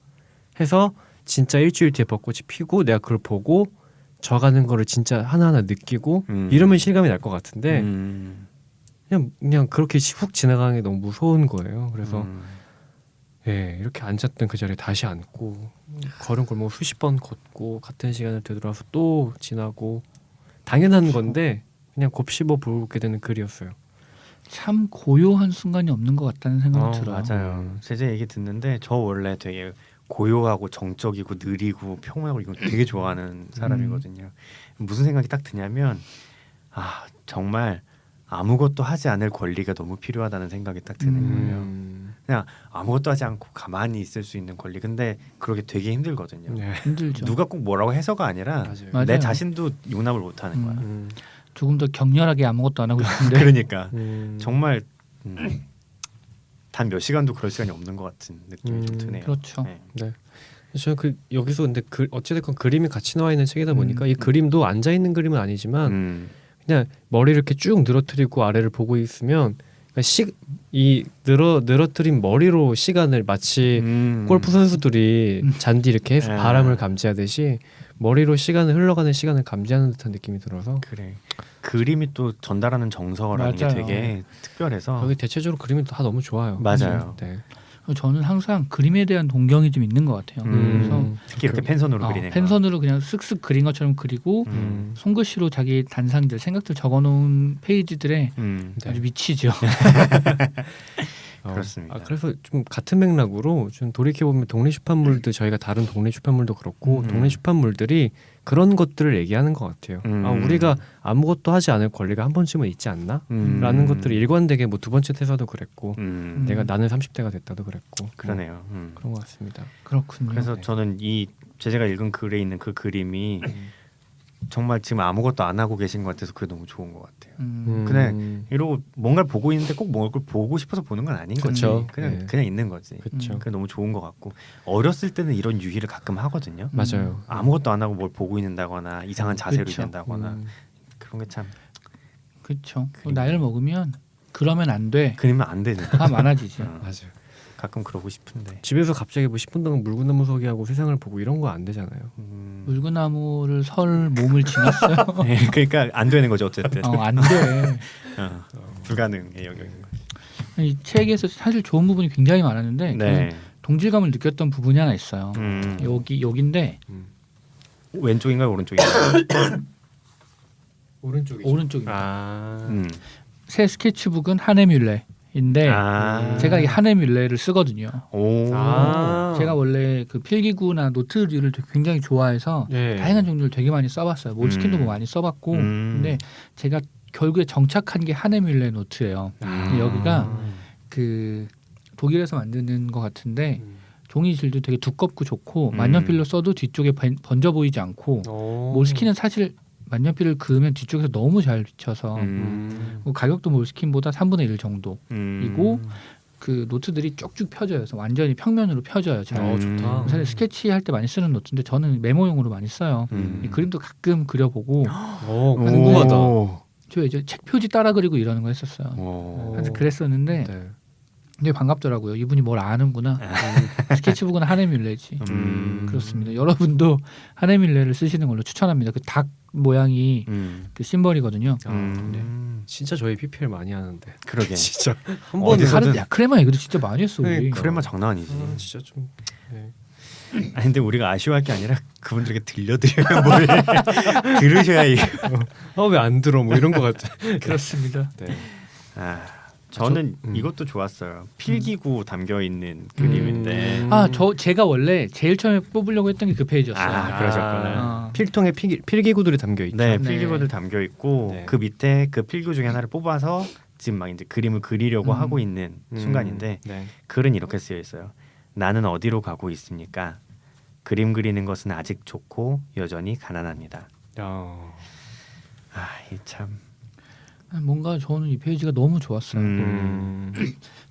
해서 진짜 일주일 뒤에 벚꽃이 피고 내가 그걸 보고 져가는 거를 진짜 하나하나 느끼고 이러면 실감이 날 것 같은데 그냥 그렇게 훅 지나가는 게 너무 무서운 거예요. 그래서 예, 이렇게 앉았던 그 자리에 다시 앉고 걸은 골목 수십 번 걷고 같은 시간을 되돌아서 또 지나고 당연한 건데 그냥 곱씹어 보게 되는 글이었어요. 참 고요한 순간이 없는 것 같다는 생각이 들어요. 맞아요. 제재 얘기 듣는데 저 원래 되게 고요하고 정적이고 느리고 평온하고 이거 되게 좋아하는 사람이거든요. 무슨 생각이 딱 드냐면 정말 아무것도 하지 않을 권리가 너무 필요하다는 생각이 딱 드는 거예요. 그냥 아무것도 하지 않고 가만히 있을 수 있는 권리. 근데 그러기 되게 힘들거든요. 네. 힘들죠. 누가 꼭 뭐라고 해서가 아니라 맞아요. 내 자신도 용납을 못하는 거야. 조금 더 격렬하게 아무것도 안 하고 싶은데 그러니까 정말 단 몇 시간도 그럴 시간이 없는 것 같은 느낌이 좀 드네요. 그렇죠. 네. 저는 여기서 근데 어찌됐건 그림이 같이 나와 있는 책이다 보니까 이 그림도 앉아 있는 그림은 아니지만 그냥 머리를 이렇게 쭉 늘어뜨리고 아래를 보고 있으면 이 늘어뜨린 머리로 시간을 마치 골프 선수들이 잔디 이렇게 해서 바람을 감지하듯이 머리로 흘러가는 시간을 감지하는 듯한 느낌이 들어서 그래. 그림이 또 전달하는 정서라는 게 맞아요. 되게 특별해서 여기 대체적으로 그림이 다 너무 좋아요. 맞아요. 네. 저는 항상 그림에 대한 동경이 좀 있는 것 같아요. 그래서 특히 이렇게 펜선으로 그리는 펜선으로 그냥 쓱쓱 그린 것처럼 그리고 손글씨로 자기 단상들 생각들 적어놓은 페이지들에 아주 미치죠. 그렇습니다. 그래서 좀 같은 맥락으로 좀 돌이켜 보면 독립출판물도 저희가 다른 독립출판물도 그렇고 독립출판물들이 그런 것들을 얘기하는 것 같아요. 우리가 아무것도 하지 않을 권리가 한 번쯤은 있지 않나? 라는 것들을 일관되게 뭐 두 번째 태서도 그랬고 나는 30대가 됐다도 그랬고 그러네요. 그런 것 같습니다. 그렇군요. 그래서 네. 저는 이 제가 읽은 글에 있는 그 그림이 정말 지금 아무것도 안 하고 계신 것 같아서 그게 너무 좋은 것 같아요. 그냥 이러고 뭔가를 보고 있는데 꼭 뭔가를 보고 싶어서 보는 건 아닌 거지. 그쵸. 그냥 있는 거지. 그쵸. 그게 너무 좋은 것 같고 어렸을 때는 이런 유희를 가끔 하거든요. 맞아요. 아무것도 안 하고 뭘 보고 있는다거나 이상한 자세로 그쵸. 있는다거나 그런 게 참 그렇죠. 나이를 먹으면 그러면 안 돼. 그리면 안 되는. 다 많아지지. 맞아요. 가끔 그러고 싶은데. 집에서 갑자기 뭐 10분 동안 물구나무 서기 하고 세상을 보고 이런 거 안 되잖아요. 물구나무를 설 몸을 지났어요. 네, 그러니까 안 되는 거죠 어쨌든. 안 돼. 불가능의 영역인 거죠. 이 책에서 사실 좋은 부분이 굉장히 많았는데 네. 동질감을 느꼈던 부분이 하나 있어요. 여기인데 왼쪽인가요, 오른쪽인가요? 오른쪽이죠. 오른쪽입니다. 아. 새 스케치북은 하네뮬레인데 아. 제가 이 하네뮬레를 쓰거든요. 오. 아. 제가 원래 그 필기구나 노트류를 굉장히 좋아해서 네. 다양한 종류를 되게 많이 써봤어요. 몰스킨도 뭐 많이 써봤고 근데 제가 결국에 정착한 게 하네뮬레 노트예요. 여기가 그 독일에서 만드는 것 같은데 종이 질도 되게 두껍고 좋고 만년필로 써도 뒤쪽에 번져 보이지 않고 몰스킨은 사실 만년필을 그으면 뒤쪽에서 너무 잘 비쳐서 가격도 몰스킨보다 3분의 1 정도이고 그 노트들이 쭉쭉 펴져요. 그래서 완전히 평면으로 펴져요. 잘. 좋다. 사실 스케치할 때 많이 쓰는 노트인데 저는 메모용으로 많이 써요. 이 그림도 가끔 그려보고 궁금하다. 저 이제 책 표지 따라 그리고 이러는 거 했었어요. 그래서 그랬었는데 네. 되게 반갑더라고요. 이분이 뭘 아는구나. 스케치북은 하네뮬레지. 그렇습니다. 여러분도 하네뮬레를 쓰시는 걸로 추천합니다. 그 닭 모양이 그 심벌이거든요. 네. 진짜 저희 PPL 많이 하는데. 그러게. 진짜 한 어디 번은 크레마 얘기도 진짜 많이 했어. 우리. 그러니까. 크레마 장난 아니지. 진짜 좀. 네. 아니 근데 우리가 아쉬워할 게 아니라 그분들에게 들려드려야 뭘 들으셔야 이거. 왜 안 들어? 뭐 이런 거 같아. 그렇습니다. 네. 아, 저는 이것도 좋았어요. 필기구 담겨 있는 그림인데. 제가 원래 제일 처음에 뽑으려고 했던 게 그 페이지였어요. 아, 그러셨구나. 필통에 필기구들이 담겨 있죠. 네, 네. 필기구들 담겨 있고 네. 그 밑에 그 필기구 중에 하나를 뽑아서 지금 막 이제 그림을 그리려고 하고 있는 순간인데 네. 글은 이렇게 쓰여 있어요. 나는 어디로 가고 있습니까? 그림 그리는 것은 아직 좋고 여전히 가난합니다. 이 참. 뭔가 저는 이 페이지가 너무 좋았어요.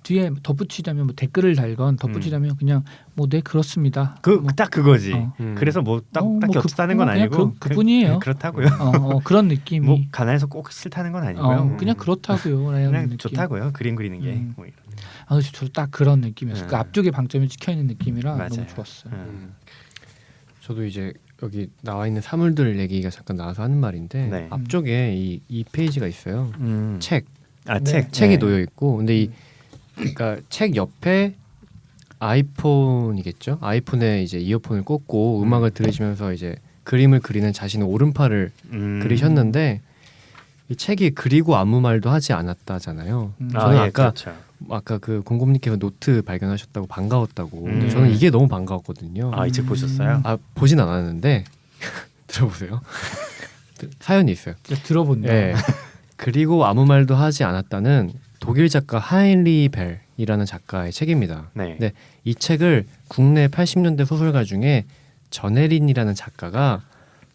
뒤에 덧붙이자면 뭐 댓글을 달건 덧붙이자면 그냥 뭐 네 그렇습니다. 딱 그거지. 어. 그래서 뭐 딱히 없다는 건 그냥 아니고 그뿐이에요. 그렇다고요. 그런 느낌이. 뭐 가난해서 꼭 싫다는 건 아니고요. 그냥 그렇다고요. 그냥 느낌. 좋다고요. 그림 그리는 게. 뭐 이런. 그래서 저도 딱 그런 느낌이었어요. 그 앞쪽에 방점이 찍혀 있는 느낌이라 맞아요. 너무 좋았어요. 저도 이제 여기 나와 있는 사물들 얘기가 잠깐 나와서 하는 말인데 네. 앞쪽에 이 페이지가 있어요. 책. 책. 책이 네. 놓여 있고 근데 그러니까 책 옆에 아이폰이겠죠. 아이폰에 이제 이어폰을 꽂고 음악을 들으시면서 이제 그림을 그리는 자신의 오른팔을 그리셨는데 이 책이 그리고 아무 말도 하지 않았다잖아요. 저는 그렇죠. 아까 그 공곰님께서 노트 발견하셨다고 반가웠다고. 네. 저는 이게 너무 반가웠거든요. 이 책 보셨어요? 보진 않았는데 들어보세요. 사연이 있어요. 진짜 들어본다. 네. 그리고 아무 말도 하지 않았다는 독일 작가 하인리 벨이라는 작가의 책입니다. 네. 네, 이 책을 국내 80년대 소설가 중에 전혜린이라는 작가가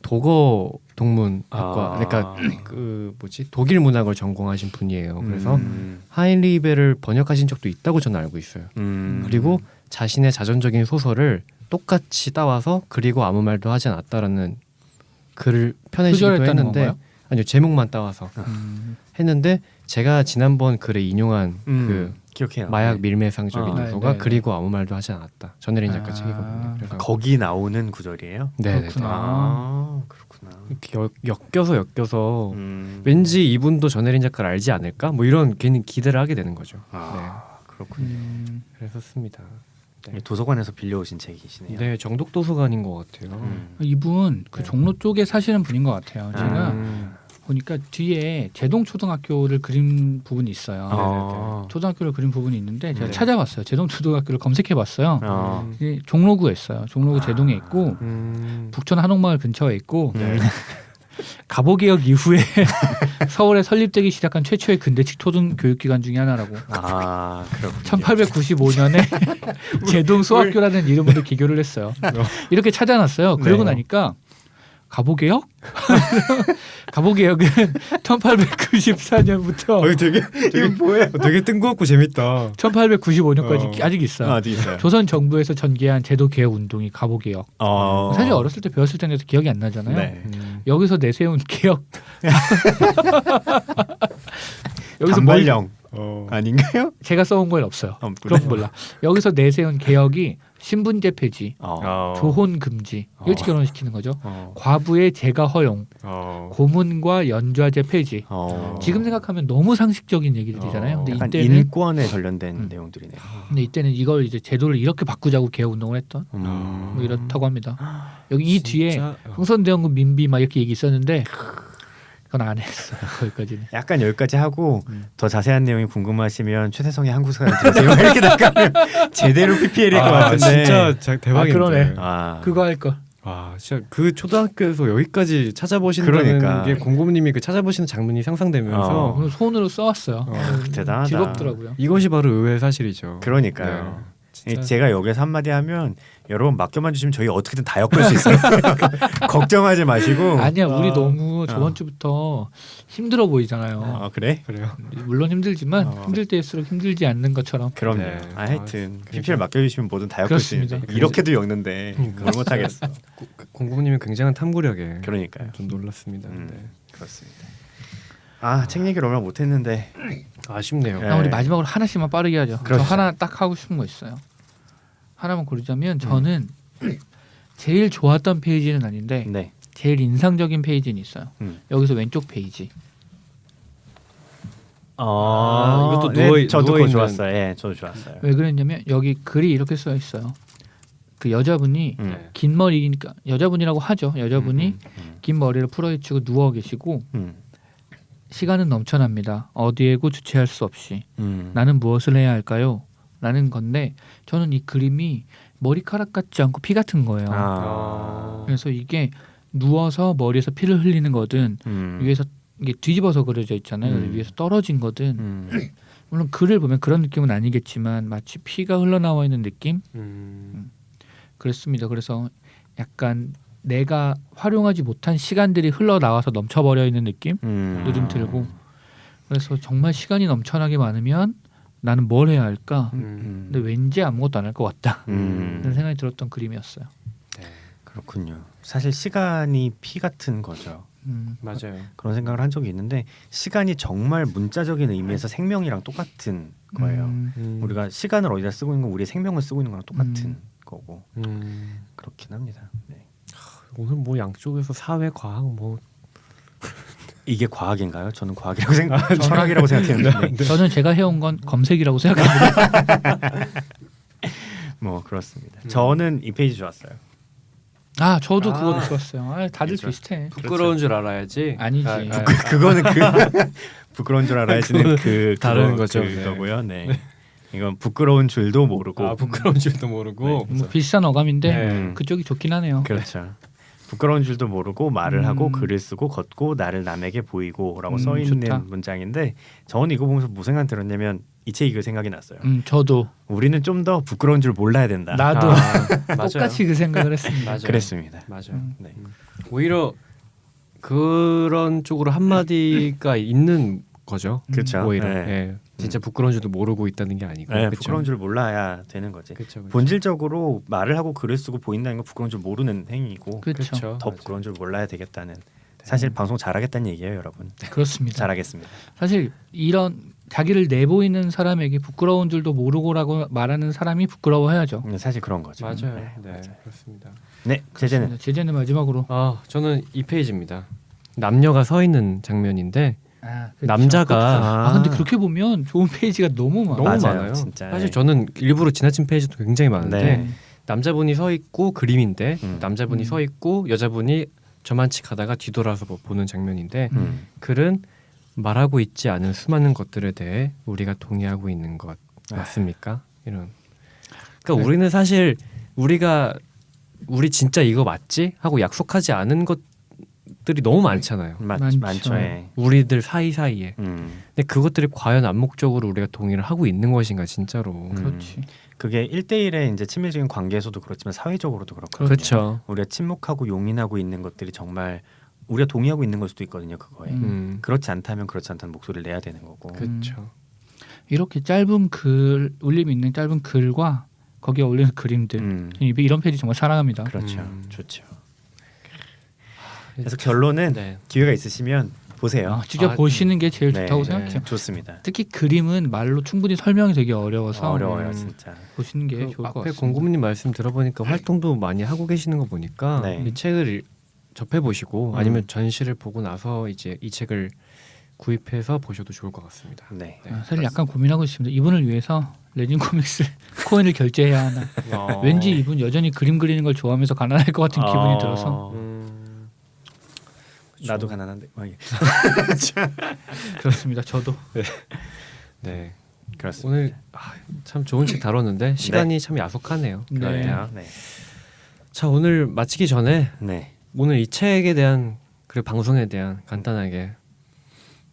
독어 동문학과 그러니까 그 독일 문학을 전공하신 분이에요. 그래서 하인리 벨을 번역하신 적도 있다고 저는 알고 있어요. 그리고 자신의 자전적인 소설을 똑같이 따와서 그리고 아무 말도 하지 않았다라는 글을 펴내시기도 표절했다는 했는데 건가요? 아니요, 제목만 따와서 했는데 제가 지난번 글에 인용한 그 기억해요. 마약 네. 밀매상적인 네, 요소가 네, 네. 그리고 아무 말도 하지 않았다. 전혜린 작가 책이거든요. 그래서 거기 나오는 구절이에요? 네, 그렇구나. 그렇구나. 이렇게 엮여서 왠지 이분도 전혜린 작가를 알지 않을까? 뭐 이런 괜히 기대를 하게 되는 거죠. 그렇군요. 그랬었습니다. 네. 도서관에서 빌려오신 책이시네요. 네, 정독 도서관인 것 같아요. 이분 그 네. 종로 쪽에 사시는 분인 것 같아요. 제가 보니까 뒤에 제동초등학교를 그린 부분이 있어요. 초등학교를 그린 부분이 있는데 제가 네. 찾아봤어요. 제동초등학교를 검색해봤어요. 네. 종로구에 있어요. 종로구 제동에 있고 북촌 한옥마을 근처에 있고 가보개혁 이후에 서울에 설립되기 시작한 최초의 근대식 초등교육기관 중에 하나라고. 그렇군요. 1895년에 제동 소학교라는 이름으로 기교를 했어요. 이렇게 찾아놨어요. 그러고 나니까 가보개혁? 가보개혁은 1894년부터 되게 뭐예요? 되게 뜬금없고 재밌다. 1895년까지 아직 있어요. 아직 있어요. 조선 정부에서 전개한 제도 개혁 운동이 가보개혁. 사실 어렸을 때 배웠을 텐데 기억이 안 나잖아요. 네. 여기서 내세운 개혁. 여기서 단발령. 아닌가요? 제가 써온 건 없어요. 없구나. 그럼 몰라. 여기서 내세운 개혁이 신분제 폐지, 어. 조혼 금지, 일찍 결혼시키는 거죠. 어. 과부의 재가 허용, 고문과 연좌제 폐지. 어. 지금 생각하면 너무 상식적인 얘기들이잖아요. 근데 약간 이때는 인권에 관련된 내용들이네요. 근데 이때는 이걸 이제 제도를 이렇게 바꾸자고 개혁 운동을 했던 뭐 이렇다고 합니다. 여기 이 뒤에 흥선대원군 민비 막 이렇게 얘기 있었는데 그건 안 했어요. 거기까지는. 약간 여기까지 하고 더 자세한 내용이 궁금하시면 최태성의 한국사를 들으세요. 이렇게 나가면 제대로 PPL일 것 같은데. 진짜 대박인데. 그러네. 아. 그거 할 걸. 와, 진짜 그 초등학교에서 여기까지 찾아보신다는 그러니까. 게 공고님이 그 찾아보시는 장면이 상상되면서 오늘 손으로 써왔어요. 대단하다. 즐겁더라고요. 이것이 바로 의외의 사실이죠. 그러니까요. 진짜. 제가 여기서 한마디 하면 여러분 맡겨만 주시면 저희 어떻게든 다 엮을 수 있어요. 걱정하지 마시고. 아니야, 우리 너무 저번 주부터 힘들어 보이잖아요. 아 그래? 그래요. 물론 힘들지만 힘들 때일수록 힘들지 않는 것처럼. 그럼요. 네. 하여튼 아, PPL 맡겨주시면 뭐든 다 엮을 수 있는데 그렇습니다. 이렇게도 엮는데 뭘 못하겠어. 공고님은 굉장한 탐구력에 그러니까요. 좀 놀랐습니다. 네. 그렇습니다. 아 책 얘기를 얼마 못했는데 아쉽네요. 네. 우리 마지막으로 하나씩만 빠르게 하죠. 그렇죠. 저 하나 딱 하고 싶은 거 있어요. 하나만 고르자면 저는 제일 좋았던 페이지는 아닌데 네. 제일 인상적인 페이지는 있어요. 여기서 왼쪽 페이지. 이것도 저도 그거 누워있는- 좋았어요. 예, 저도 좋았어요. 왜 그랬냐면 여기 글이 이렇게 써 있어요. 그 여자분이 네. 긴 머리니까 여자분이라고 하죠. 여자분이 긴 머리를 풀어헤치고 누워 계시고 시간은 넘쳐납니다. 어디에고 주체할 수 없이 나는 무엇을 해야 할까요? 라는 건데 저는 이 그림이 머리카락 같지 않고 피 같은 거예요. 그래서 이게 누워서 머리에서 피를 흘리는 거든 위에서 이게 뒤집어서 그려져 있잖아요. 위에서 떨어진 거든 물론 글을 보면 그런 느낌은 아니겠지만 마치 피가 흘러나와 있는 느낌? 그렇습니다. 그래서 약간 내가 활용하지 못한 시간들이 흘러나와서 넘쳐버려 있는 느낌? 좀 들고 그래서 정말 시간이 넘쳐나게 많으면 나는 뭘 해야 할까? 근데 왠지 아무것도 안 할 것 같다. 그런 생각이 들었던 그림이었어요. 그렇군요. 사실 시간이 피 같은 거죠. 맞아요. 그런 생각을 한 적이 있는데 시간이 정말 문자적인 의미에서 생명이랑 똑같은 거예요. 우리가 시간을 어디다 쓰고 있는 건 우리의 생명을 쓰고 있는 거랑 똑같은 거고 그렇긴 합니다. 네. 오늘 뭐 양쪽에서 사회 과학 뭐 이게 과학인가요? 저는 과학이라고 철학이라고 생각했는데 저는 제가 해온 건 검색이라고 생각합니다. 뭐 그렇습니다. 저는 이 페이지 좋았어요. 아 저도 그거 좋았어요. 아, 다들 그렇죠. 비슷해. 부끄러운 줄 알아야지. 아니지. 그거는 부끄러운 줄 알아야지는 다른 거죠. 그거고요. 네. 이건 부끄러운 줄도 모르고. 부끄러운 줄도 모르고. 뭐 비슷한 어감인데 네. 그쪽이 좋긴 하네요. 그렇죠. 부끄러운 줄도 모르고 말을 하고 글을 쓰고 걷고 나를 남에게 보이고라고 써 있는 좋다. 문장인데 저는 이거 보면서 무슨 생각 들었냐면 이 책이 그 생각이 났어요. 저도 우리는 좀 더 부끄러운 줄 몰라야 된다. 나도 맞아요. 똑같이 그 생각을 했습니다. 맞아요. 그랬습니다. 맞아요. 네. 오히려 그런 쪽으로 한마디가 있는 거죠. 그렇죠. 오히려 네. 예. 진짜 부끄러운 줄도 모르고 있다는 게 아니고. 네, 그쵸? 부끄러운 줄 몰라야 되는 거지. 그쵸, 그쵸. 본질적으로 말을 하고 글을 쓰고 보인다는 건 부끄러운 줄 모르는 행위고 그렇죠. 그쵸. 더 맞아요. 부끄러운 줄 몰라야 되겠다는 사실 방송 잘하겠다는 얘기예요, 여러분. 그렇습니다. 잘하겠습니다. 사실 이런 자기를 내보이는 사람에게 부끄러운 줄도 모르고라고 말하는 사람이 부끄러워해야죠. 사실 그런 거죠. 맞아요. 네, 네, 맞아요. 그렇습니다. 네, 제재는 제재는 마지막으로 저는 이 페이지입니다. 남녀가 서 있는 장면인데 그렇죠. 남자가 근데 그렇게 보면 좋은 페이지가 너무 많아. 너무 맞아요, 많아요. 진짜. 사실 저는 일부러 지나친 페이지도 굉장히 많은데 네. 남자분이 서 있고 그림인데 남자분이 음. 서 있고 여자분이 저만치 가다가 뒤돌아서 보는 장면인데 음. 글은 말하고 있지 않은 수많은 것들에 대해 우리가 동의하고 있는 것 맞습니까? 이런. 그러니까 네. 우리는 사실 우리 진짜 이거 맞지? 하고 약속하지 않은 것들이 너무 많잖아요. 많죠. 많죠. 예. 우리들 사이사이에. 음. 근데 그것들이 과연 암묵적으로 우리가 동의를 하고 있는 것인가 진짜로. 그렇지. 그게 1대1의 이제 친밀적인 관계에서도 그렇지만 사회적으로도 그렇거든요. 그렇죠. 우리가 침묵하고 용인하고 있는 것들이 정말 우리가 동의하고 있는 걸 수도 있거든요. 그거에. 그렇지 않다면 그렇지 않다는 목소리를 내야 되는 거고. 그렇죠. 이렇게 짧은 글 울림 있는 짧은 글과 거기에 어울리는 그림들 이런 페이지 정말 사랑합니다. 그렇죠. 음. 좋죠. 그래서 결론은 네. 기회가 있으시면 보세요. 직접 아, 보시는 게 제일 네, 좋다고 네. 생각해요. 좋습니다. 특히 그림은 말로 충분히 설명이 되게 어려워서 어려워요 진짜. 보시는 게 그 좋을 것 앞에 같습니다. 공구님 말씀 들어보니까 활동도 많이 하고 계시는 거 보니까 네. 이 책을 접해 보시고 아니면 전시를 보고 나서 이제 이 책을 구입해서 보셔도 좋을 것 같습니다. 네. 네. 사실 약간 고민하고 있습니다. 이분을 위해서 레진 코믹스 코인을 결제해야 하나. 어. 왠지 이분 여전히 그림 그리는 걸 좋아하면서 가난할 것 같은 기분이 들어서 나도 가난한데. 그렇습니다. 저도 네. 그렇습니다. 오늘 참 좋은 책 다뤘는데 시간이 참 야속하네요. 네. 그러네요. 네. 자, 오늘 마치기 전에 네. 오늘 이 책에 대한 그리고 방송에 대한 간단하게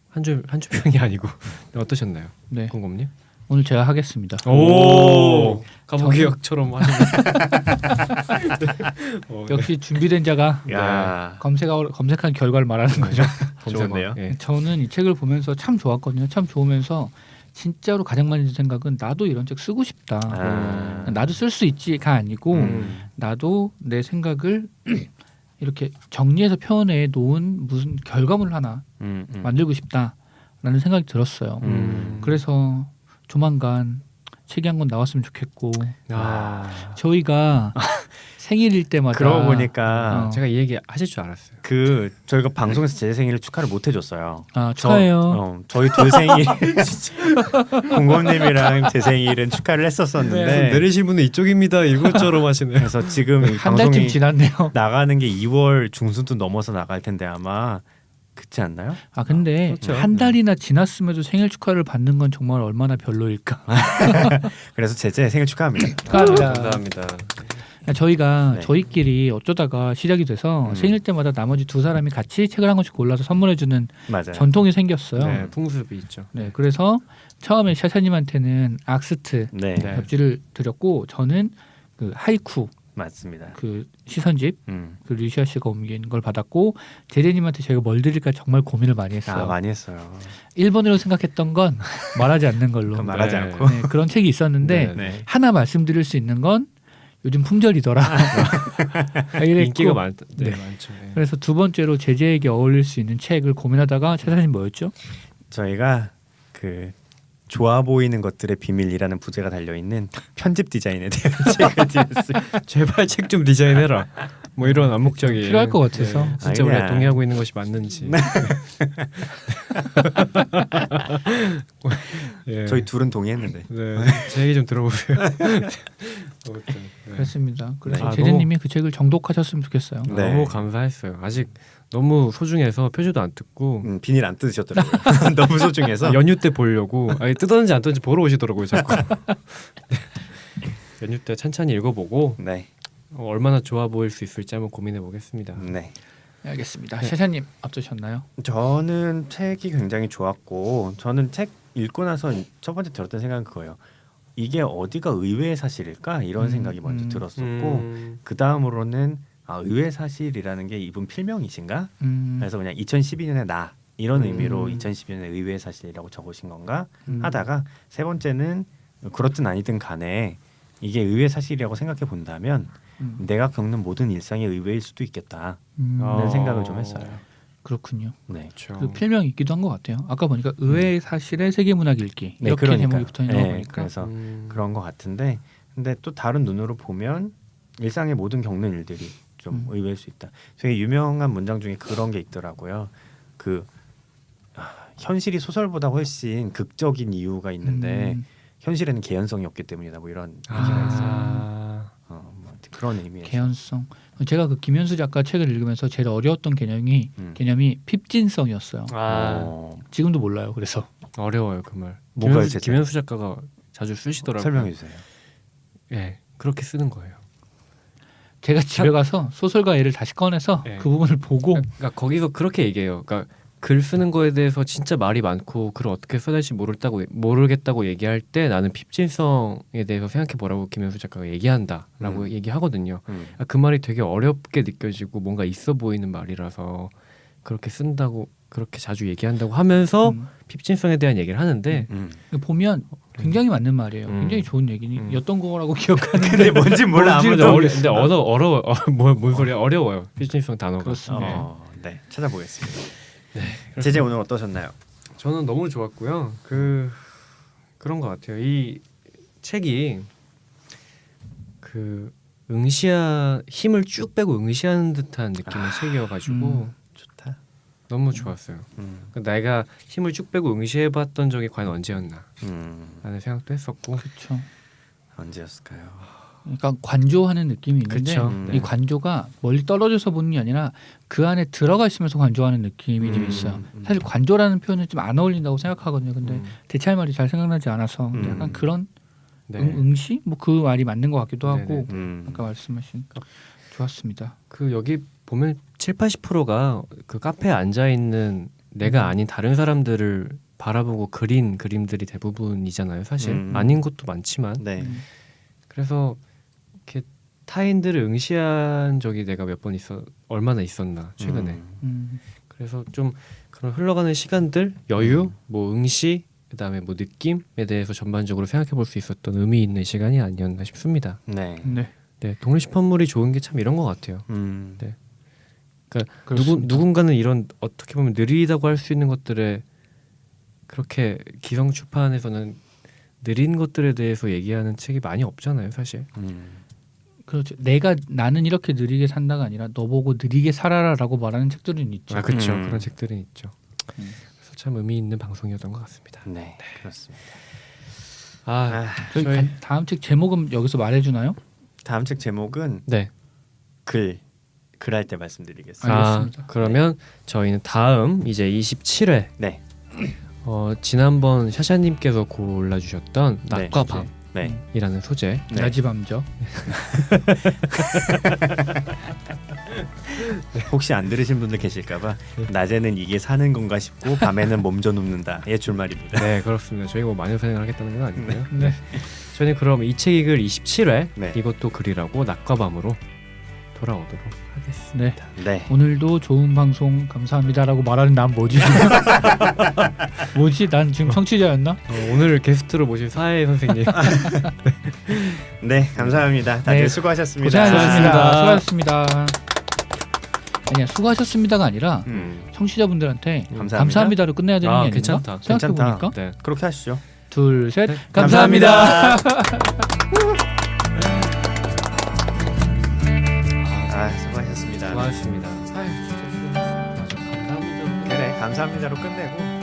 한 주평이 아니고 어떠셨나요? 네. 공검님? 오늘 제가 하겠습니다. 오, 가보기역처럼 하시네. 역시 준비된 자가 야. 검색한 결과를 말하는 거죠. 좋은데요? 예. 저는 이 책을 보면서 참 좋았거든요. 참 좋으면서 진짜로 가장 많이 든 생각은 나도 이런 책 쓰고 싶다. 아. 나도 쓸 수 있지가 아니고 나도 내 생각을 이렇게 정리해서 표현해 놓은 무슨 결과물 하나 만들고 싶다라는 생각이 들었어요. 그래서 조만간 책이 한 권 나왔으면 좋겠고 저희가 생일일 때마다 그러고 보니까 제가 이 얘기 하실 줄 알았어요. 그 저희가 방송에서 제 생일을 축하를 못 해줬어요. 축하해요. 저희 둘 생일 공공님이랑 제 생일은 축하를 했었었는데 내리신 분은 이쪽입니다. 이것처럼 하시네요. 그래서 지금 이 한 달쯤 방송이 지났네요. 나가는 게 2월 중순도 넘어서 나갈 텐데 아마 그렇지 않나요? 근데 그렇죠. 한 달이나 지났음에도 생일 축하를 받는 건 정말 얼마나 별로일까. 그래서 제제 생일 축하합니다. 축하합니다. 감사합니다. 저희가 네. 저희끼리 어쩌다가 시작이 돼서 생일 때마다 나머지 두 사람이 같이 책을 한 권씩 골라서 선물해주는 맞아요. 전통이 생겼어요. 네, 풍습이 있죠. 네, 그래서 처음에 샤샤님한테는 악스트 네, 네. 잡지를 드렸고 저는 그 하이쿠 맞습니다. 그 시선집 음. 그 류시아 씨가 옮긴 걸 받았고 제재님한테 제가 뭘 드릴까 정말 고민을 많이 했어요. 많이 했어요. 1번으로 생각했던 건 말하지 않는 걸로 그럼 말하지 네. 않고. 네, 그런 책이 있었는데 네. 네. 하나 말씀드릴 수 있는 건 요즘 풍절이더라. 이랬고, 인기가 많죠. 네. 많죠. 네. 그래서 두 번째로 제재에게 어울릴 수 있는 책을 고민하다가 최사님 뭐였죠? 저희가 그 좋아 보이는 것들의 비밀이라는 부제가 달려 있는 편집 디자인에 대한 책을 드렸어요. 제발 책 좀 디자인해라. 뭐 이런 암묵적인 필요할 것 같아서. 진짜 아니, 우리가 그냥- 동의하고 있는 것이 맞는지. 예. 저희 둘은 동의했는데. 네, 제 얘기 좀 들어보세요. 아무튼, 네. 그렇습니다. 그래서 네. 제재님이 그 책을 정독하셨으면 좋겠어요. 네. 너무 감사했어요. 아직 너무 소중해서 표지도 안 뜯고 비닐 안 뜯으셨더라고요. 너무 소중해서. 연휴 때 보려고 뜯었는지 안 뜯었는지 보러 오시더라고요. 자꾸. 네. 연휴 때 찬찬히 읽어보고 네, 얼마나 좋아 보일 수 있을지 한번 고민해 보겠습니다. 네. 알겠습니다. 네. 최사님 어떠셨나요? 저는 책이 굉장히 좋았고, 저는 책 읽고 나서 첫 번째 들었던 생각은 그거예요. 이게 어디가 의외의 사실일까 이런 생각이 먼저 들었었고, 그 다음으로는 의외의 사실이라는 게 이분 필명이신가? 그래서 그냥 2012년에 나 이런 의미로 2012년에 의외의 사실이라고 적으신 건가 하다가 세 번째는 그렇든 아니든 간에 이게 의외의 사실이라고 생각해 본다면 내가 겪는 모든 일상이 의외일 수도 있겠다 라는 생각을 좀 했어요. 그렇군요. 네. 그렇죠. 그 필명이 있기도 한 것 같아요. 아까 보니까 의외의 사실의 세계문학 읽기 네, 이렇게 그러니까요. 제목이 붙어 있는 거 네, 보니까 그래서 그런 것 같은데, 근데 또 다른 눈으로 보면 일상의 모든 겪는 일들이 좀 의외일 수 있다. 되게 유명한 문장 중에 그런 게 있더라고요. 그 현실이 소설보다 훨씬 극적인 이유가 있는데 현실에는 개연성이 없기 때문이다. 뭐 이런 얘기가 있어요. 뭐 그런 의미에서. 개연성. 제가 그 김현수 작가 책을 읽으면서 제일 어려웠던 개념이 핍진성이었어요. 지금도 몰라요. 그래서 어려워요 그 말. 뭐가요, 김현수 작가가 자주 쓰시더라고요. 설명해 주세요. 예, 그렇게 쓰는 거예요. 제가 집에 가서 소설가 애를 다시 꺼내서 네. 그 부분을 보고 그러니까 거기서 그렇게 얘기해요. 그러니까 글 쓰는 거에 대해서 진짜 말이 많고 글을 어떻게 써야 될지 모르겠다고 얘기할 때 나는 핍진성에 대해서 생각해 보라고 김현수 작가가 얘기한다라고 얘기하거든요. 그러니까 그 말이 되게 어렵게 느껴지고 뭔가 있어 보이는 말이라서 그렇게 쓴다고 그렇게 자주 얘기한다고 하면서 핍진성에 대한 얘기를 하는데 보면 굉장히 맞는 말이에요. 굉장히 좋은 얘기였던 거라고 기억하는데 근데 뭔지 몰라 근데 아무도. 근데 어려워. 뭔 소리야? 어려워요. 핍진성 단어가. 그렇습니다. 네, 찾아보겠습니다. 제재 오늘 어떠셨나요? 저는 너무 좋았고요. 그런 것 같아요. 이 책이 그 힘을 쭉 빼고 응시하는 듯한 느낌의 책이어가지고 좋다. 너무 좋았어요. 내가 힘을 쭉 빼고 응시해봤던 적이 과연 언제였나 라는 생각도 했었고. 그렇죠. 언제였을까요? 그러니까 관조하는 느낌이 있는데 그쵸. 이 관조가 멀리 떨어져서 보는 게 아니라 그 안에 들어가 있으면서 관조하는 느낌이 좀 있어요. 사실 관조라는 표현은 좀 안 어울린다고 생각하거든요. 근데 대체할 말이 잘 생각나지 않아서 근데 약간 그런 네. 응시 뭐 그 말이 맞는 것 같기도 하고 음. 아까 말씀하신 좋았습니다. 여기 보면 70-80%가 그 카페에 앉아 있는 내가 아닌 다른 사람들을 바라보고 그린 그림들이 대부분이잖아요. 사실 아닌 것도 많지만 네. 그래서 이렇게 타인들을 응시한 적이 내가 몇 번 얼마나 있었나 최근에. 그래서 좀 그런 흘러가는 시간들, 여유, 뭐 응시, 그다음에 뭐 느낌에 대해서 전반적으로 생각해 볼 수 있었던 의미 있는 시간이 아니었나 싶습니다. 네. 네. 네, 독립출판물이 좋은 게 참 이런 것 같아요. 네. 그러니까 그렇습니다. 누군가는 이런 어떻게 보면 느리다고 할 수 있는 것들에 그렇게 기성출판에서는 느린 것들에 대해서 얘기하는 책이 많이 없잖아요, 사실. 그렇죠. 나는 이렇게 느리게 산다가 아니라 너 보고 느리게 살아라라고 말하는 책들은 있죠. 그렇죠. 그런 책들은 있죠. 그래서 참 의미 있는 방송이었던 것 같습니다. 네. 그렇습니다. 저희 다음 책 제목은 여기서 말해주나요? 다음 책 제목은 네. 글할 때 말씀드리겠습니다. 알겠습니다. 그러면 저희는 다음 이제 27회 네. 지난번 샤샤님께서 골라주셨던 네. 낮과 네. 밤이라는 소재. 네. 야지밤죠. 혹시 안 들으신 분들 계실까봐 낮에는 이게 사는 건가 싶고 밤에는 몸져 눕는다의 줄말입니다. 네, 그렇습니다. 저희가 뭐 마녀사냥을 하겠다는 건 아니고요. 네. 저희는 그럼 이 책 읽을 27회 네. 이것도 글이라고 낮과 밤으로 돌아오도록 하겠습니다. 네. 네. 오늘도 좋은 방송 감사합니다라고 말하는 난 뭐지? 뭐지? 난 지금 청취자였나? 오늘 게스트로 모신 사회 선생님. 네, 감사합니다. 다들 네. 수고하셨습니다. 고생하셨습니다. 수고하셨습니다. 아니야, 수고하셨습니다가 아니라 청취자분들한테 감사합니다. 감사합니다로 끝내야 되는 게 아닌가? 괜찮다. 생각해보니까 네. 그렇게 하시죠. 둘, 셋, 네. 감사합니다. 수고하셨습니다. 수고하셨습니다. 아유, 진짜 수고하셨습니다. 감사합니다. 그래, 감사합니다로 끝내고